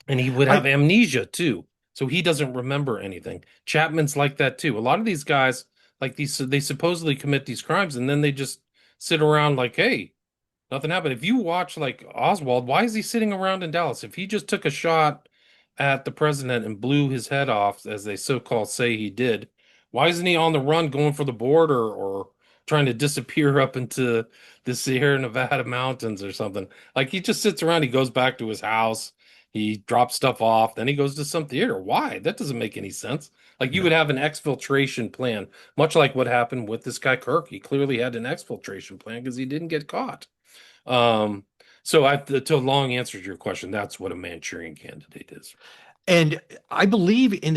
And he would have I amnesia too. So he doesn't remember anything. Chapman's like that too. A lot of these guys, like these, they supposedly commit these crimes and then they just sit around like, hey, nothing happened. If you watch like Oswald, why is he sitting around in Dallas? If he just took a shot at the president and blew his head off, as they so-called say he did, why isn't he on the run going for the border or trying to disappear up into the Sierra Nevada mountains or something? Like he just sits around, he goes back to his house, he drops stuff off, then he goes to some theater. Why? That doesn't make any sense. Like you would have an exfiltration plan, much like what happened with this guy Kirk. He clearly had an exfiltration plan because he didn't get caught. Um, so to long answer to your question, that's what a Manchurian Candidate is. And I believe in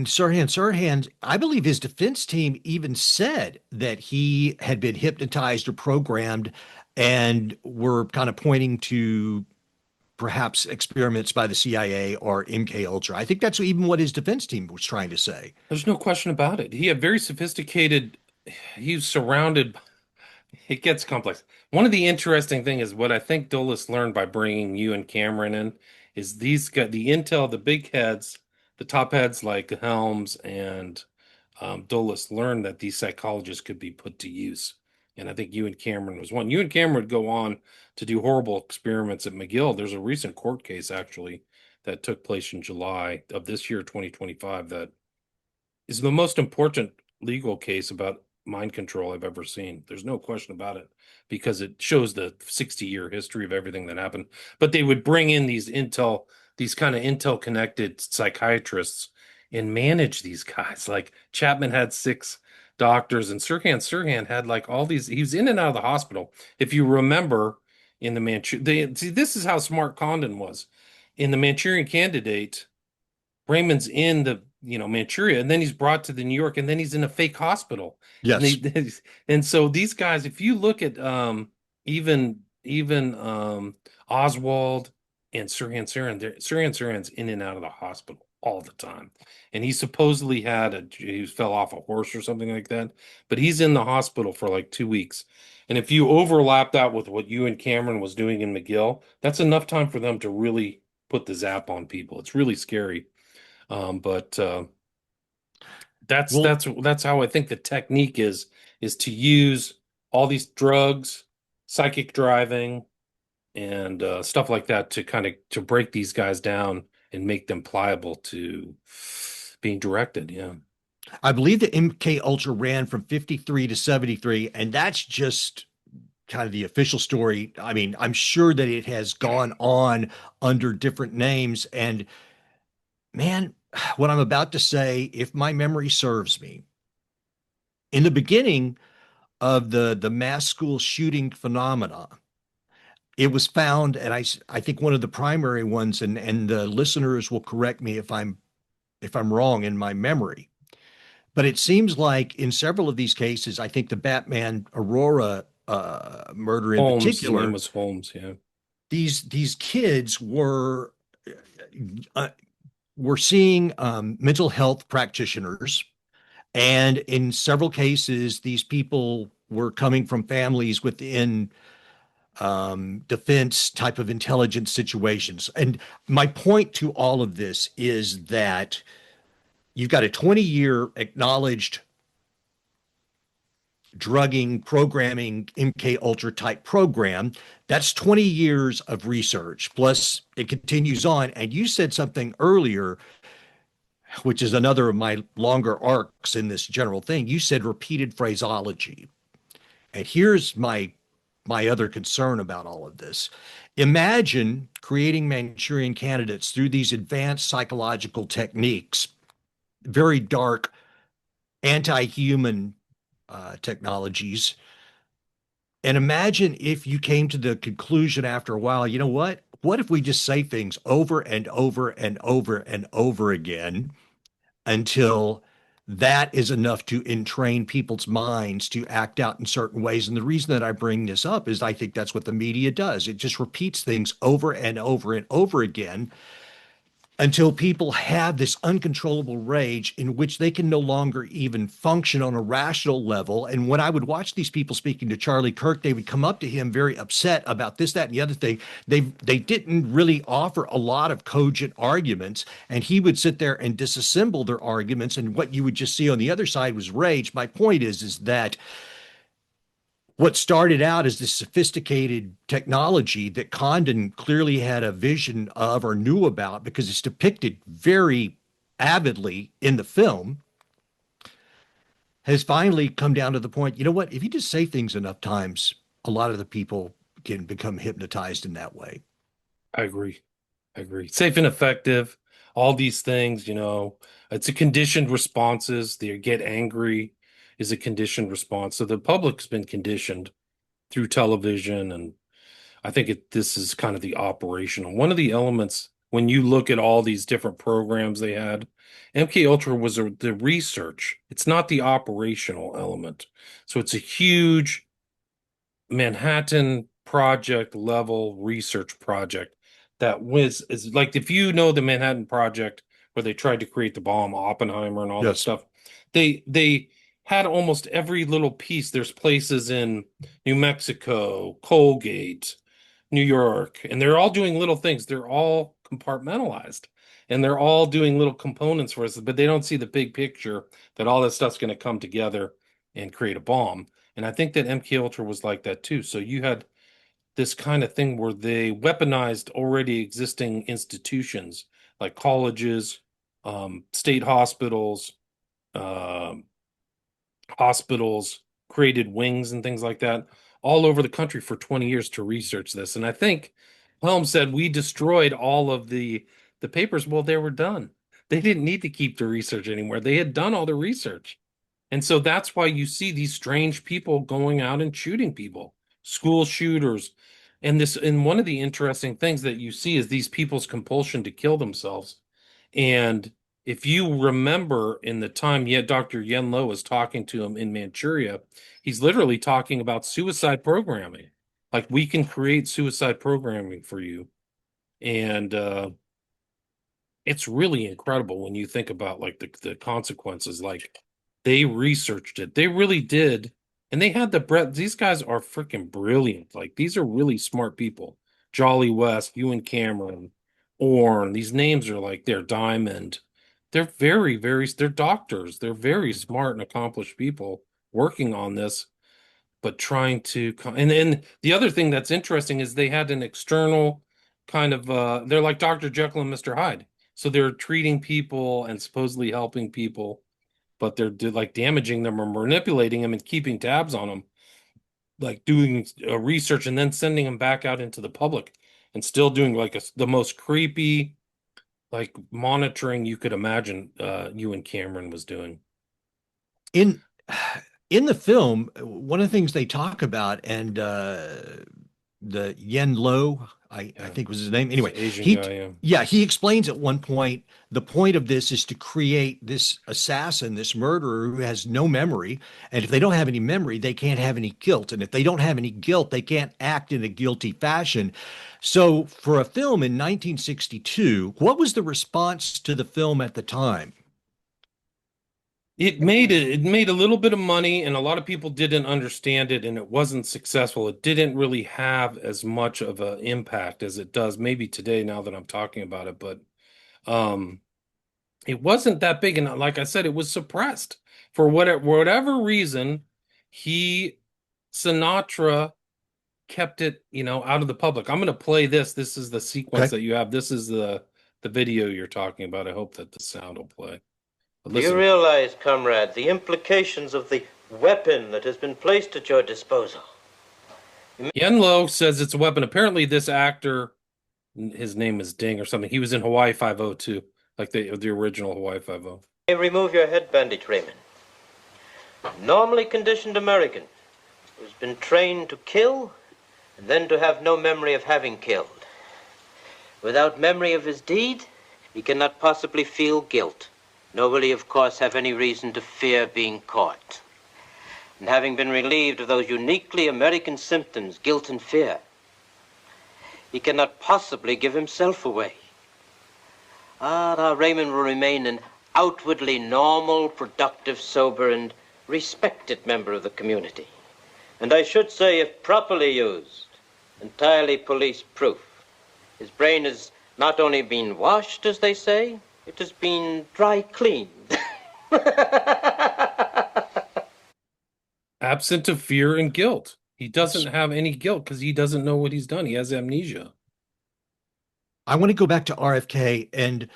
Sirhan, I believe his defense team even said that he had been hypnotized or programmed and were kind of pointing to perhaps experiments by the CIA or MK Ultra. I think that's even what his defense team was trying to say. There's no question about it. He had very sophisticated, he was surrounded, it gets complex. One of the interesting thing is what I think Dulles learned by bringing you and Cameron in is these got the intel, the big heads, the top heads like Helms and Dulles learned that these psychologists could be put to use. And I think you and Cameron was one. You and Cameron would go on to do horrible experiments at McGill. There's a recent court case actually that took place in July of this year, 2025, that is the most important legal case about mind control I've ever seen. There's no question about it because it shows the 60-year history of everything that happened. But they would bring in these kind of intel connected psychiatrists and manage these guys. Like Chapman had 6 doctors and Sirhan had like all these, he was in and out of the hospital. If you remember in the Manchurian, see, this is how smart Condon was. In the Manchurian Candidate, Raymond's in the Manchuria, and then he's brought to the New York, and then he's in a fake hospital. Yes. And so these guys, if you look at even Oswald and Sirhan's in and out of the hospital all the time. And he supposedly he fell off a horse or something like that, but he's in the hospital for like 2 weeks. And if you overlap that with what you and Cameron was doing in McGill, that's enough time for them to really put the zap on people. It's really scary. But that's how I think the technique is to use all these drugs, psychic driving, and stuff like that to kind of to break these guys down and make them pliable to being directed. Yeah. I believe the MK Ultra ran from 53 to 73, and that's just kind of the official story. I mean, I'm sure that it has gone on under different names. And man, what I'm about to say, if my memory serves me, in the beginning of the mass school shooting phenomena, it was found, and I think one of the primary ones, and the listeners will correct me if I'm wrong in my memory, but it seems like in several of these cases, I think the Batman Aurora murder in Holmes, particular, the name was Holmes. Yeah. These kids were seeing mental health practitioners, and in several cases, these people were coming from families within defense type of intelligence situations. And my point to all of this is that you've got a 20-year acknowledged drugging, programming, MK Ultra type program. That's 20 years of research. Plus, it continues on. And you said something earlier, which is another of my longer arcs in this general thing. You said repeated phraseology. And here's my other concern about all of this. Imagine creating Manchurian candidates through these advanced psychological techniques, very dark, anti-human technologies. And imagine if you came to the conclusion after a while, you know what? What if we just say things over and over and over and over again until that is enough to entrain people's minds to act out in certain ways? And the reason that I bring this up is I think that's what the media does. It just repeats things over and over and over again until people have this uncontrollable rage in which they can no longer even function on a rational level. And when I would watch these people speaking to Charlie Kirk, they would come up to him very upset about this, that, and the other thing. They didn't really offer a lot of cogent arguments, and he would sit there and disassemble their arguments. And what you would just see on the other side was rage. My point is that what started out as this sophisticated technology that Condon clearly had a vision of or knew about because it's depicted very avidly in the film has finally come down to the point, you know what? If you just say things enough times, a lot of the people can become hypnotized in that way. I agree. I agree. Safe and effective, all these things, it's a conditioned responses. They get angry is a conditioned response. So the public's been conditioned through television, and I think this is kind of the operational. One of the elements when you look at all these different programs they had, MK Ultra was the research. It's not the operational element. So it's a huge Manhattan Project level research project that is like, if you know the Manhattan Project where they tried to create the bomb, Oppenheimer and all that Yes. stuff, they had almost every little piece. There's places in New Mexico, Colgate, New York, and they're all doing little things. They're all compartmentalized and they're all doing little components for us, but they don't see the big picture that all this stuff's going to come together and create a bomb. And I think that MK Ultra was like that too. So you had this kind of thing where they weaponized already existing institutions like colleges, state hospitals, um, created wings and things like that all over the country for 20 years to research this. And I think Helm said we destroyed all of the papers. Well, they were done. They didn't need to keep the research anymore. They had done all the research. And so that's why you see these strange people going out and shooting people, school shooters. And one of the interesting things that you see is these people's compulsion to kill themselves. And if you remember in the time yet Dr. Yen Lo was talking to him in Manchuria, he's literally talking about suicide programming. Like, we can create suicide programming for you. And it's really incredible when you think about like the consequences. Like, they researched it. They really did. And they had the breadth. These guys are freaking brilliant. Like, these are really smart people. Jolly West, Ewan Cameron, Orne. These names are like, they're Diamond. They're they're doctors. They're very smart and accomplished people working on this, but trying to, and then the other thing that's interesting is they had an external kind of, they're like Dr. Jekyll and Mr. Hyde. So they're treating people and supposedly helping people, but they're like damaging them or manipulating them and keeping tabs on them, like doing research and then sending them back out into the public and still doing like the most creepy, like, monitoring you could imagine Ewan Cameron was doing. In in the film, one of the things they talk about, and the Yen Lo, I think was his name. Anyway, Asian he guy, yeah. yeah, he explains at one point the point of this is to create this assassin, this murderer who has no memory, and if they don't have any memory, they can't have any guilt, and if they don't have any guilt, they can't act in a guilty fashion. So, for a film in 1962, what was the response to the film at the time? It made a little bit of money, and a lot of people didn't understand it, and it wasn't successful. It didn't really have as much of an impact as it does maybe today now that I'm talking about it, but um it wasn't that big, and like I said, it was suppressed for whatever reason. Sinatra kept it, out of the public. I'm going to play this. This is the sequence Okay. that you have. This is the video you're talking about. I hope that the sound will play. But Do you listen. realize, comrade, the implications of the weapon that has been placed at your disposal? Yen Lo says it's a weapon. Apparently, this actor, his name is Ding or something. He was in Hawaii Five-O too, like the original Hawaii Five-O. Hey, remove your head bandage, Raymond. Normally conditioned American who's been trained to kill and then to have no memory of having killed. Without memory of his deed, he cannot possibly feel guilt, nor will he, of course, have any reason to fear being caught. And having been relieved of those uniquely American symptoms, guilt and fear, he cannot possibly give himself away. Our Raymond will remain an outwardly normal, productive, sober, and respected member of the community. And I should say, if properly used, entirely police-proof. His brain has not only been washed, as they say, it has been dry cleaned. Absent of fear and guilt. He doesn't have any guilt because he doesn't know what he's done. He has amnesia. I want to go back to RFK and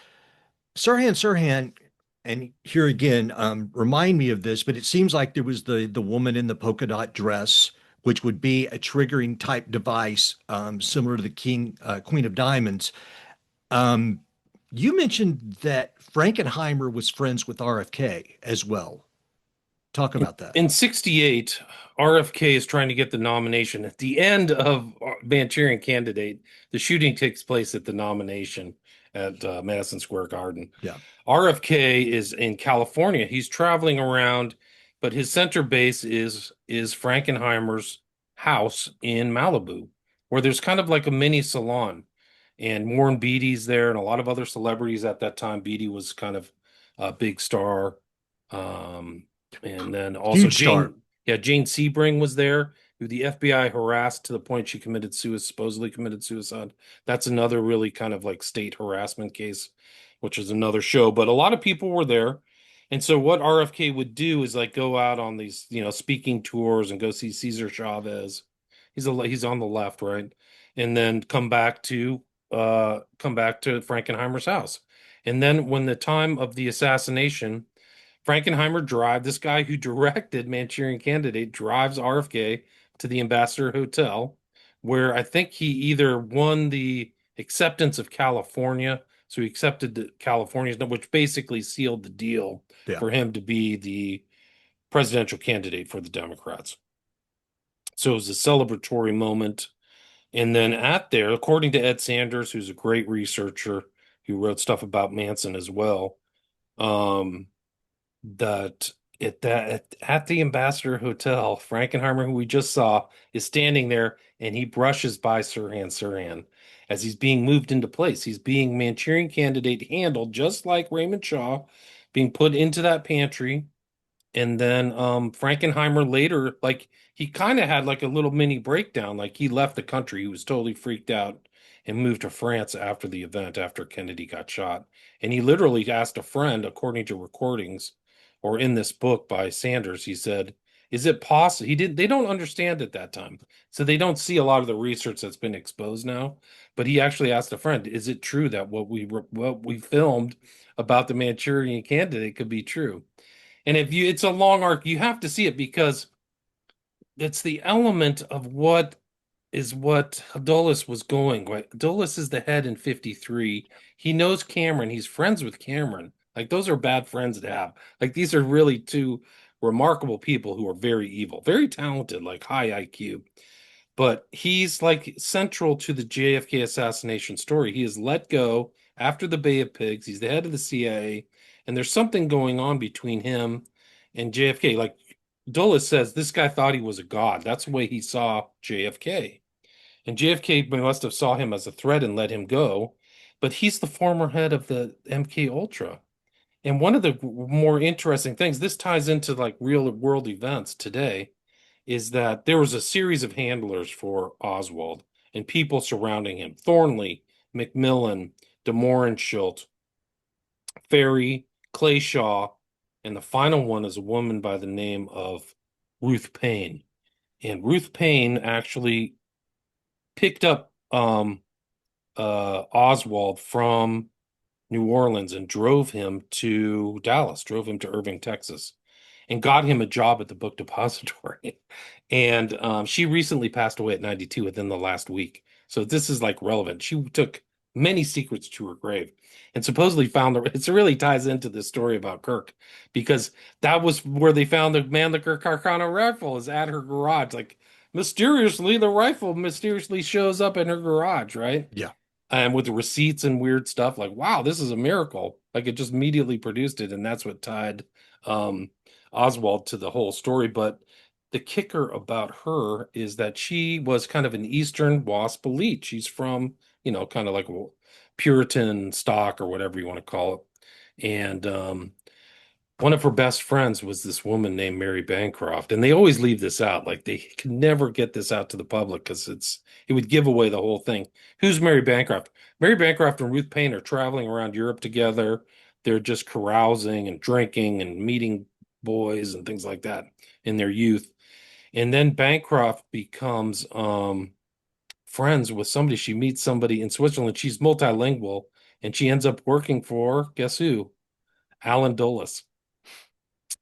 Sirhan, and here again, remind me of this, but it seems like there was the woman in the polka dot dress, which would be a triggering type device, similar to the Queen of Diamonds. You mentioned that Frankenheimer was friends with RFK as well. Talk about that. In 68, RFK is trying to get the nomination. At the end of Manchurian Candidate, the shooting takes place at the nomination at Madison Square Garden. Yeah. RFK is in California. He's traveling around, but his center base is Frankenheimer's house in Malibu, where there's kind of like a mini salon. And Warren Beatty's there and a lot of other celebrities at that time. Beatty was kind of a big star. And then also Huge star. Jane Sebring was there, who the FBI harassed to the point she supposedly committed suicide. That's another really kind of like state harassment case, which is another show. But a lot of people were there. And so what RFK would do is like go out on these, speaking tours and go see Cesar Chavez. He's on the left, right? And then come back to Frankenheimer's house. And then when the time of the assassination, this guy who directed Manchurian Candidate, drives RFK to the Ambassador Hotel, where I think he either won the acceptance of California, so he accepted California's, which basically sealed the deal for him to be the presidential candidate for the Democrats. So it was a celebratory moment. And then according to Ed Sanders, who's a great researcher who wrote stuff about Manson as well, that at the Ambassador Hotel, Frankenheimer, who we just saw, is standing there and he brushes by Sirhan as he's being moved into place. He's being Manchurian Candidate handled just like Raymond Shaw, being put into that pantry. And then Frankenheimer later, like he kind of had like a little mini breakdown, like he left the country. He was totally freaked out and moved to France after the event, after Kennedy got shot. And he literally asked a friend, according to recordings, or in this book by Sanders, he said, is it possible? They don't understand at that time. So they don't see a lot of the research that's been exposed now. But he actually asked a friend, is it true that what we filmed about the Manchurian Candidate could be true? And it's a long arc, you have to see it because it's the element of what Dulles was going. Right? Dulles is the head in 53. He knows Cameron. He's friends with Cameron. Like those are bad friends to have. Like these are really two remarkable people who are very evil, very talented, like high IQ. But he's like central to the JFK assassination story. He is let go after the Bay of Pigs. He's the head of the CIA. And there's something going on between him and JFK. Like Dulles says, this guy thought he was a god. That's the way he saw JFK. And JFK must have saw him as a threat and let him go. But he's the former head of the MK Ultra. And one of the more interesting things, this ties into like real world events today, is that there was a series of handlers for Oswald and people surrounding him. Thornley, McMillan, DeMorenschilt, Ferry, Clay Shaw, and the final one is a woman by the name of Ruth Payne. And Ruth Payne actually picked up Oswald from New Orleans and drove him to Dallas, drove him to Irving, Texas, and got him a job at the book depository. And she recently passed away at 92 within the last week. So this is like relevant. She took many secrets to her grave and supposedly found it really ties into this story about Kirk, because that was where they found the Mannlicher Carcano rifle, is at her garage. Like mysteriously, the rifle mysteriously shows up in her garage, right? Yeah. And with the receipts and weird stuff, like, wow, this is a miracle. Like it just immediately produced it, and that's what tied um Oswald to the whole story. But the kicker about her is that she was kind of an Eastern WASP elite. She's from, kind of like Puritan stock or whatever you want to call it. And one of her best friends was this woman named Mary Bancroft. And they always leave this out. Like they can never get this out to the public because it would give away the whole thing. Who's Mary Bancroft? Mary Bancroft and Ruth Payne are traveling around Europe together. They're just carousing and drinking and meeting boys and things like that in their youth. And then Bancroft becomes friends with somebody. She meets somebody in Switzerland. She's multilingual, and she ends up working for, guess who? Alan Dulles.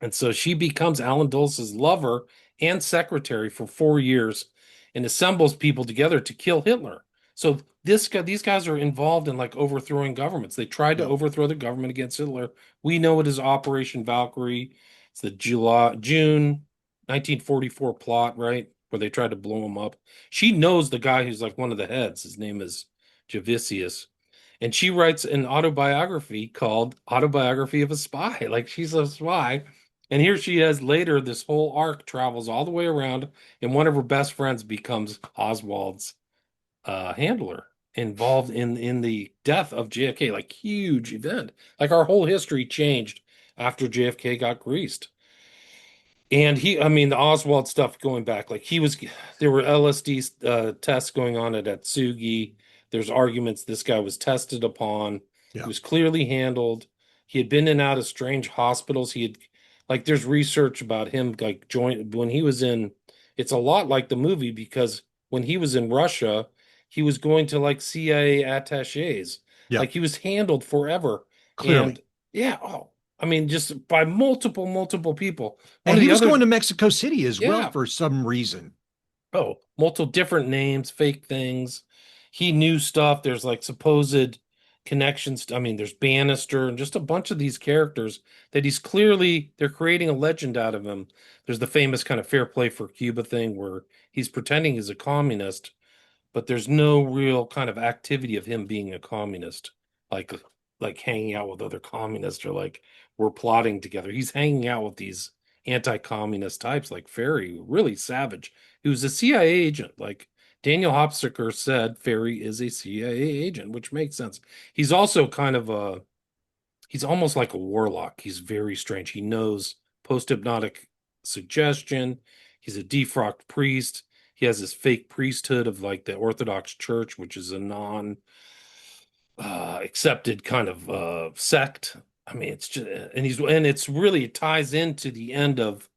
And so she becomes Alan Dulles' lover and secretary for 4 years and assembles people together to kill Hitler. So these guys are involved in like overthrowing governments. They tried to overthrow the government against Hitler. We know it as Operation Valkyrie. It's the June 1944 plot, right? Where they tried to blow him up. She knows the guy who's like one of the heads. His name is Javisius. And she writes an autobiography called Autobiography of a Spy. Like she's a spy. And here she is later, this whole arc travels all the way around, and one of her best friends becomes Oswald's handler, involved in the death of JFK, like huge event. Like our whole history changed after JFK got greased. And I mean, the Oswald stuff going back, like there were LSD tests going on at Atsugi. There's arguments this guy was tested upon. He was clearly handled. He had been in and out of strange hospitals. There's research about him, like when he was in, it's a lot like the movie because when he was in Russia, he was going to like CIA attaches. Yeah. Like he was handled forever. Clearly. And yeah, I mean, just by multiple people. And he was going to Mexico City as well for some reason. Oh, multiple different names, fake things. He knew stuff. There's like supposed connections. I mean, there's Bannister and just a bunch of these characters that they're creating a legend out of him. There's the famous kind of fair play for Cuba thing where he's pretending he's a communist, but there's no real kind of activity of him being a communist, like hanging out with other communists or like we're plotting together. He's hanging out with these anti-communist types like Ferry, really savage. He was a CIA agent. Like Daniel Hopsicker said, Ferry is a CIA agent, which makes sense. He's also he's almost like a warlock. He's very strange. He knows post-hypnotic suggestion. He's a defrocked priest. He has this fake priesthood of like the Orthodox Church, which is a non accepted kind of sect. I mean, it's just, and it's really, it ties into the end of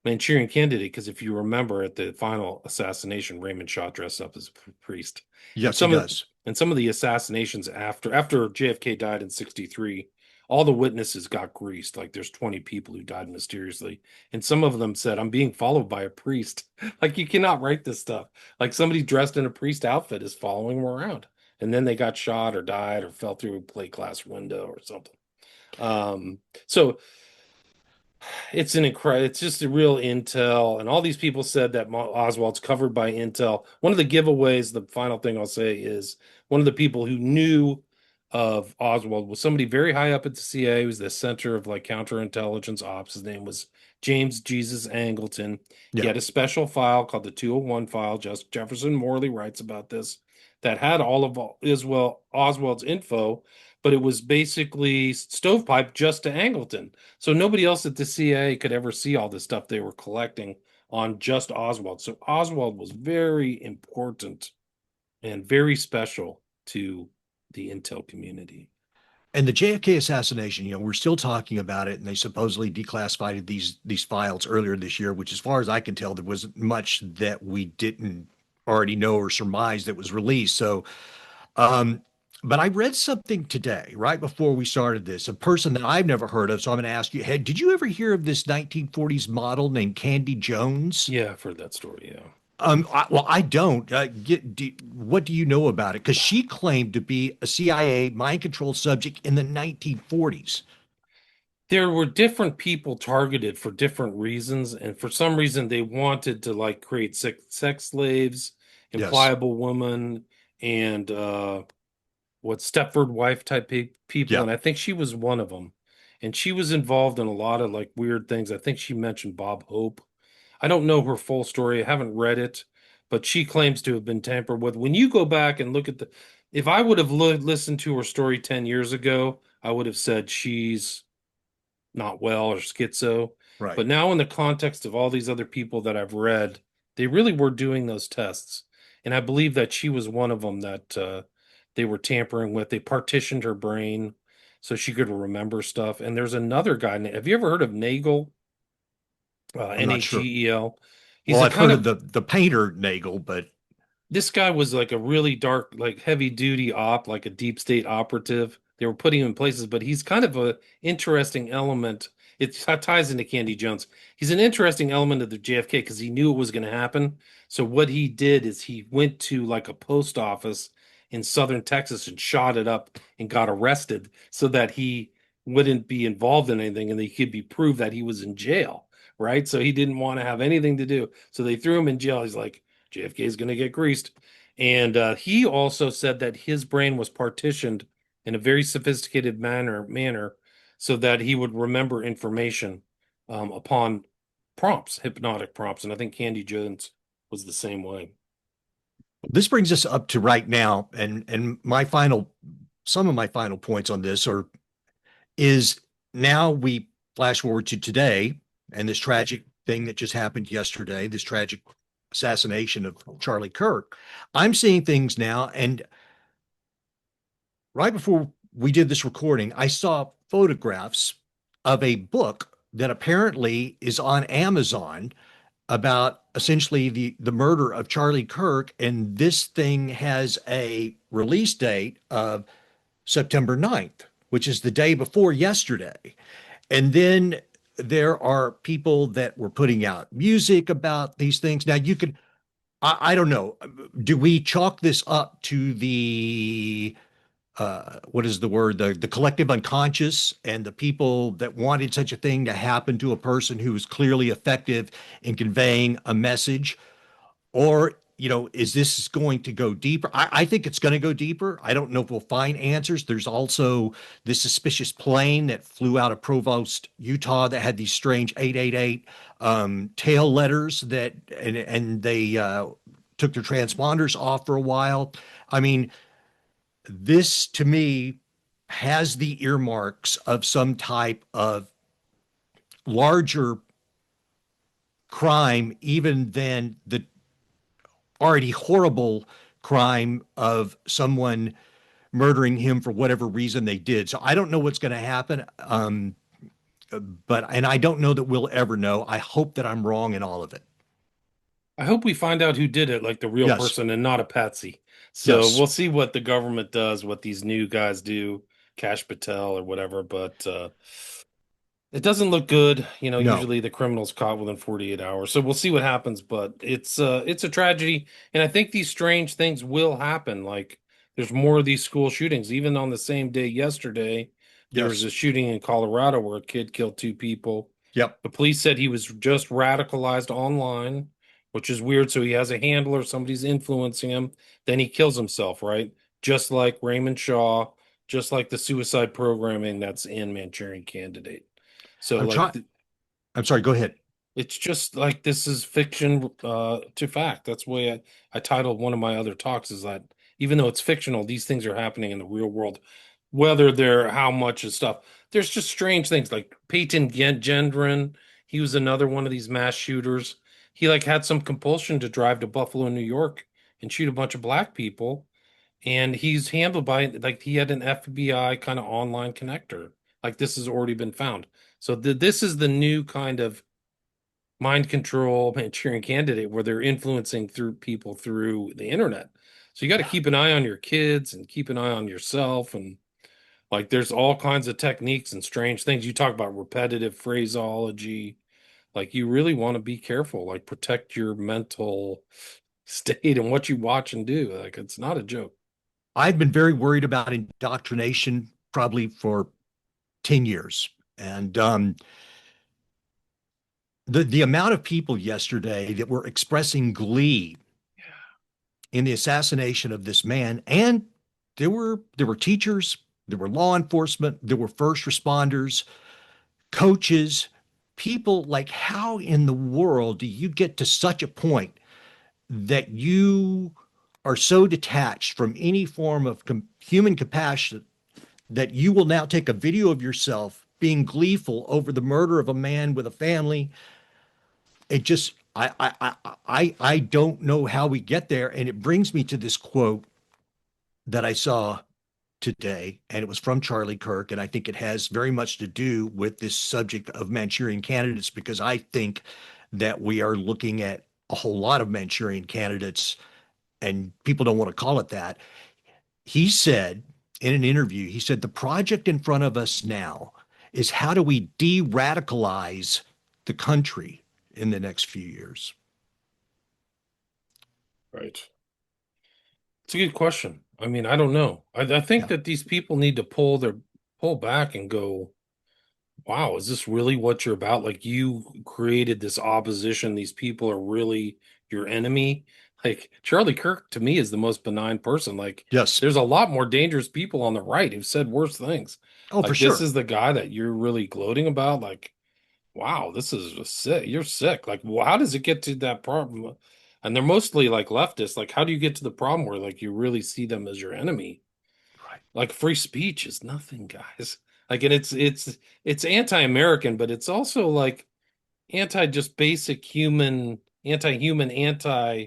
Manchurian Candidate, because if you remember at the final assassination, Raymond Shaw dressed up as a priest. Yes, he does. And some of the assassinations after JFK died in 1963, all the witnesses got greased. Like there's 20 people who died mysteriously. And some of them said, I'm being followed by a priest. Like you cannot write this stuff. Like somebody dressed in a priest outfit is following them around. And then they got shot or died or fell through a plate glass window or something. So it's it's just a real intel. And all these people said that Oswald's covered by intel. One of the giveaways, the final thing I'll say is one of the people who knew of Oswald was somebody very high up at the CIA. He was the center of like counterintelligence ops. His name was James Jesus Angleton. He had a special file called the 201 file. Just Jefferson Morley writes about this, that had all of Oswald's info, but it was basically stovepipe just to Angleton. So nobody else at the CIA could ever see all the stuff they were collecting on just Oswald. So Oswald was very important and very special to the intel community. And the JFK assassination, we're still talking about it, and they supposedly declassified these files earlier this year, which, as far as I can tell, there wasn't much that we didn't already know or surmise that was released. So, um, but I read something today, right before we started this, a person that I've never heard of. So I'm going to ask you, hey, did you ever hear of this 1940s model named Candy Jones? Yeah, I've heard that story. Yeah. Well, I don't. What do you know about it? Because she claimed to be a CIA mind control subject in the 1940s. There were different people targeted for different reasons, and for some reason they wanted to like create sex slaves, Yes. impliable women, and what Stepford wife type people, Yeah. and I think she was one of them. And she was involved in a lot of like weird things. I think she mentioned Bob Hope. I don't know her full story. I haven't read it, but she claims to have been tampered with. When you go back and look at if I would have listened to her story 10 years ago, I would have said she's not well or schizo. Right. But now, in the context of all these other people that I've read, they really were doing those tests. And I believe that she was one of them that they were tampering with. They partitioned her brain so she could remember stuff. And there's another guy. Have you ever heard of Nagel? I'm not sure. Nagel. He's Well, a I've kind heard of of the painter Nagel, but this guy was like a really dark, like heavy duty op, like a deep state operative. They were putting him in places, but he's kind of a interesting element. It ties into Candy Jones. He's an interesting element of the JFK because he knew it was going to happen. So what he did is he went to like a post office in southern Texas and shot it up and got arrested so that he wouldn't be involved in anything and he could be proved that he was in jail, right? So he didn't want to have anything to do. So they threw him in jail. He's like, JFK is going to get greased. And he also said that his brain was partitioned in a very sophisticated manner so that he would remember information upon prompts, hypnotic prompts. And I think Candy Jones was the same way. this brings us up to right now, and my final, some of my final points on this is now we flash forward to today and this tragic thing that just happened yesterday, this tragic assassination of Charlie Kirk. I'm seeing things now, and right before we did this recording, I saw photographs of a book that apparently is on Amazon about essentially the murder of Charlie Kirk, and this thing has a release date of September 9th, which is the day before yesterday. And then there are people that were putting out music about these things. Now you could, I don't know, do we chalk this up to the what is the word, the collective unconscious and the people that wanted such a thing to happen to a person who was clearly effective in conveying a message? Or, is this going to go deeper? I think it's going to go deeper. I don't know if we'll find answers. There's also this suspicious plane that flew out of Provost, Utah, that had these strange 888 tail letters and they took their transponders off for a while. I mean, this to me has the earmarks of some type of larger crime, even than the already horrible crime of someone murdering him for whatever reason they did. So I don't know what's going to happen. And I don't know that we'll ever know. I hope that I'm wrong in all of it. I hope we find out who did it, like the real Yes. person and not a patsy. So Yes. we'll see what the government does, what these new guys do, Cash Patel or whatever. But it doesn't look good. No. Usually the criminal's caught within 48 hours. So we'll see what happens, but it's a tragedy. And I think these strange things will happen. Like there's more of these school shootings. Even on the same day yesterday, there was Yes. a shooting in Colorado where a kid killed two people. Yep. The police said he was just radicalized online, which is weird. So he has a handler, somebody's influencing him, then he kills himself, right? Just like Raymond Shaw, just like the suicide programming that's in Manchurian Candidate. So I'm like trying. I'm sorry. Go ahead. it's just like this is fiction to fact. That's the way I titled one of my other talks is that even though it's fictional, these things are happening in the real world, whether they're how much of stuff. There's just strange things like Peyton Gendron. He was another one of these mass shooters. He like had some compulsion to drive to Buffalo, New York and shoot a bunch of black people. and he's handled by like he had an FBI kind of online connector. Like this has already been found. So this is the new kind of mind control Manchurian candidate where they're influencing through people through the internet. So you got to keep an eye on your kids and keep an eye on yourself. And like there's all kinds of techniques and strange things. You talk about repetitive phraseology. Like you really want to be careful, like protect your mental state and what you watch and do. Like it's not a joke. I've been very worried about indoctrination probably for 10 years. And the amount of people yesterday that were expressing glee in the assassination of this man, and there were teachers, there were law enforcement, there were first responders, coaches, people. Like, how in the world do you get to such a point that you are so detached from any form of human compassion that you will now take a video of yourself being gleeful over the murder of a man with a family? It just, I don't know how we get there. And it brings me to this quote that I saw today, and it was from Charlie Kirk. And I think it has very much to do with this subject of Manchurian candidates, because I think that we are looking at a whole lot of Manchurian candidates, and people don't want to call it that. He said in an interview, he said, the project in front of us now is how do we de radicalize the country in the next few years? Right. It's a good question. I mean, I don't know. I think Yeah. that these people need to pull back and go, wow, is this really what you're about? Like you created this opposition. These people are really your enemy. Like Charlie Kirk to me is the most benign person. Like Yes. there's a lot more dangerous people on the right who've said worse things. Oh, for Like this sure. is the guy that you're really gloating about. Like, wow, this is sick. You're sick. Like, well, how does it get to that problem? And they're mostly like leftists. Like, how do you get to the problem where like you really see them as your enemy? Right. Like free speech is nothing, guys. Like, and it's anti-American, but it's also like anti just basic anti-human, anti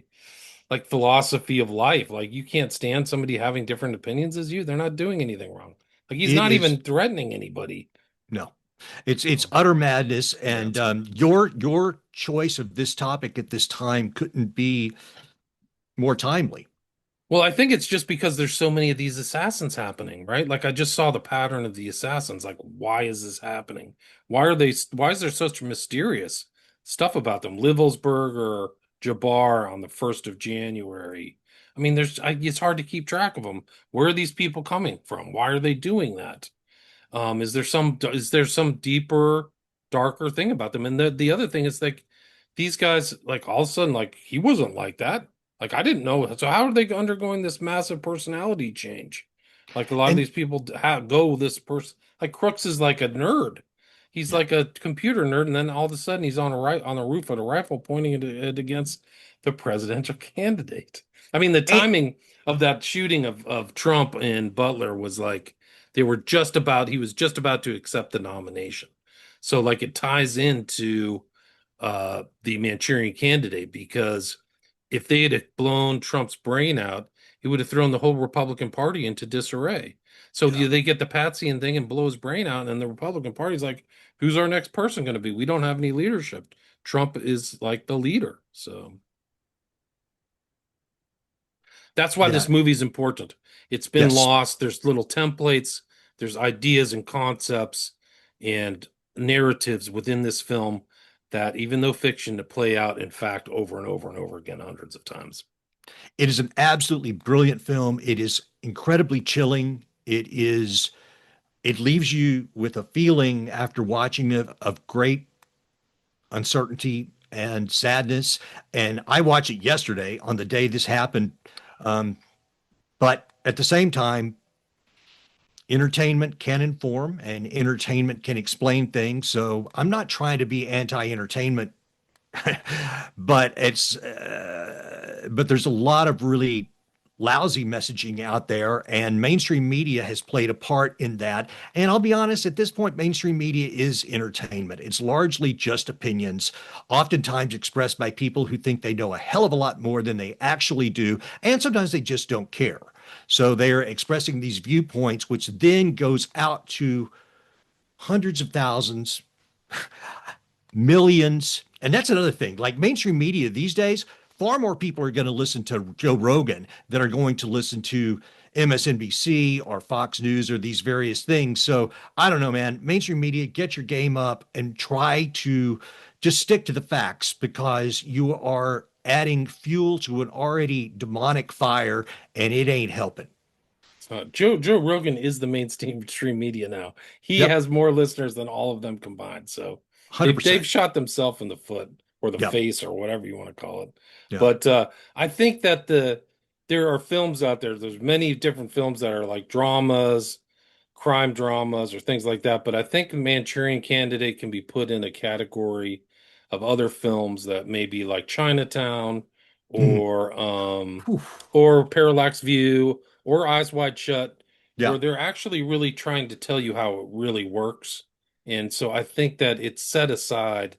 like philosophy of life. Like you can't stand somebody having different opinions as you. They're not doing anything wrong. Like he's It not is, even threatening anybody. no, it's So, utter madness. yeah, And it's your choice of this topic at this time couldn't be more timely. well, I think it's just because there's so many of these assassins happening, right? Like I just saw the pattern of the assassins. Like, why is this happening? Why is there such mysterious stuff about them? Livelsberg or Jabbar on the 1st of January. I mean, it's hard to keep track of them. Where are these people coming from? Why are they doing that? Is there some deeper, darker thing about them? And the other thing is like these guys, like all of a sudden, like he wasn't like that. Like I didn't know. So how are they undergoing this massive personality change? Like a lot of And these people have go this person. Like Crooks is like a nerd. He's yeah, like a computer nerd, and then all of a sudden he's on a roof with a rifle pointing it against the presidential candidate. I mean, the and, timing of that shooting of Trump and Butler was like he was just about to accept the nomination. So like it ties into the Manchurian candidate because if they had blown Trump's brain out, it would have thrown the whole Republican Party into disarray. So yeah. they get the Patsy thing and blow his brain out, and the Republican Party's like, who's our next person going to be? We don't have any leadership. Trump is like the leader. So that's why Yeah. this movie is important. It's been Yes. lost. There's little templates, there's ideas and concepts and narratives within this film that, even though fiction, to play out in fact over and over and over again hundreds of times. It is an absolutely brilliant film. It is incredibly chilling. It leaves you with a feeling after watching it of great uncertainty and sadness. And I watched it yesterday on the day this happened. Um, but at the same time, entertainment can inform and entertainment can explain things. So I'm not trying to be anti-entertainment, but but there's a lot of really lousy messaging out there, and mainstream media has played a part in that. And I'll be honest, at this point, mainstream media is entertainment. It's largely just opinions, oftentimes expressed by people who think they know a hell of a lot more than they actually do, and sometimes they just don't care. So they're expressing these viewpoints, which then goes out to hundreds of thousands, millions. And that's another thing. Like mainstream media these days, far more people are going to listen to Joe Rogan than are going to listen to MSNBC or Fox News or these various things. So I don't know, man. Mainstream media, get your game up and try to just stick to the facts, because you are adding fuel to an already demonic fire, and it ain't helping. Joe Rogan is the mainstream stream media now. He Yep. has more listeners than all of them combined. So they've 100%. shot themselves in the foot or the Yep. face or whatever you want to call it. Yeah. But I think that there are films out there. There's many different films that are like dramas, crime dramas, or things like that. But I think Manchurian Candidate can be put in a category of other films that may be like Chinatown or Parallax View or Eyes Wide Shut, Yeah. where they're actually really trying to tell you how it really works. And so I think that it's set aside,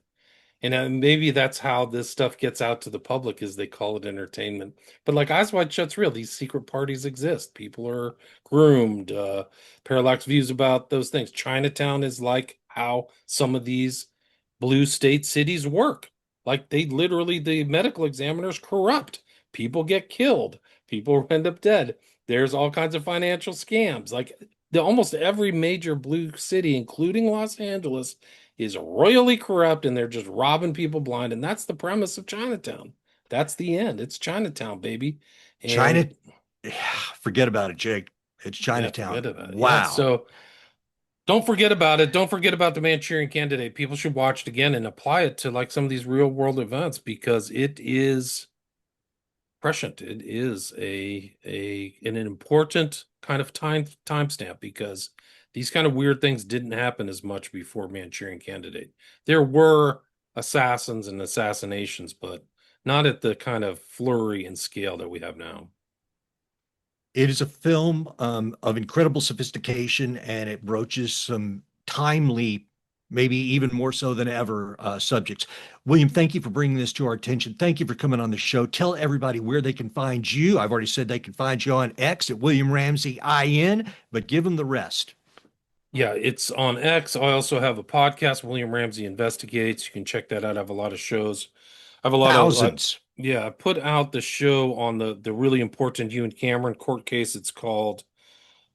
and maybe that's how this stuff gets out to the public, is they call it entertainment. But like Eyes Wide Shut's real. These secret parties exist. People are groomed. Parallax Views about those things. Chinatown is like how some of these blue state cities work. Like they literally, the medical examiners corrupt. People get killed. People end up dead. There's all kinds of financial scams. Like almost every major blue city, including Los Angeles, is royally corrupt, and they're just robbing people blind. And that's the premise of Chinatown. That's the end. It's Chinatown, baby. China, And forget about it, Jake. It's yeah, Chinatown. forget about it. Yeah, Wow. so don't forget about it. Don't forget about the Manchurian Candidate. People should watch it again and apply it to like some of these real world events, because it is prescient. It is an important kind of timestamp, because these kind of weird things didn't happen as much before Manchurian Candidate. There were assassins and assassinations, but not at the kind of flurry and scale that we have now. It is a film of incredible sophistication, and it broaches some timely, maybe even more so than ever, subjects. William, thank you for bringing this to our attention. Thank you for coming on the show. Tell everybody where they can find you. I've already said they can find you on X at William Ramsey IN, but give them the rest. Yeah, it's on X. I also have a podcast, William Ramsey Investigates. You can check that out. I have a lot of shows. I have a lot of Thousands. yeah, I put out the show on the really important Hugh and Cameron court case. It's called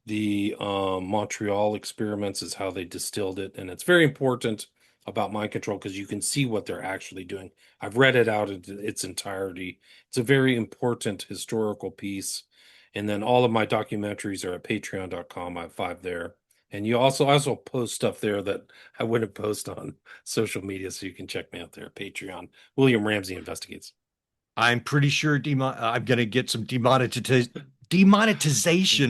the Montreal experiments, is how they distilled it, and it's very important about mind control, because you can see what they're actually doing. I've read it out in its entirety. It's a very important historical piece. And then all of my documentaries are at patreon.com. I have 5 there. And you also post stuff there that I wouldn't post on social media, so you can check me out there. Patreon. William Ramsey Investigates. I'm pretty sure I'm going to get some demonetization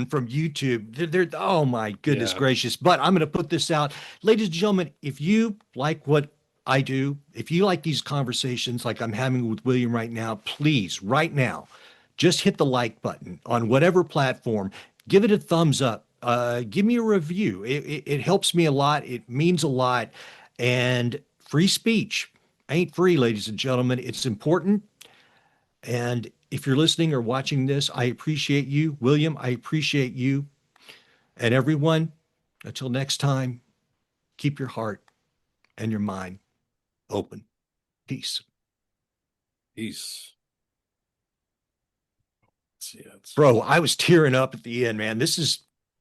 from YouTube. Oh my goodness Yeah. gracious. But I'm going to put this out. Ladies and gentlemen, if you like what I do, if you like these conversations like I'm having with William right now, please, right now, just hit the like button on whatever platform. Give it a thumbs up. Give me a review. It helps me a lot. It means a lot. And free speech ain't free, ladies and gentlemen. It's important. And if you're listening or watching this, I appreciate you. William, I appreciate you. And everyone, until next time, keep your heart and your mind open. Peace. Peace. Yeah, Bro, I was tearing up at the end, man. This is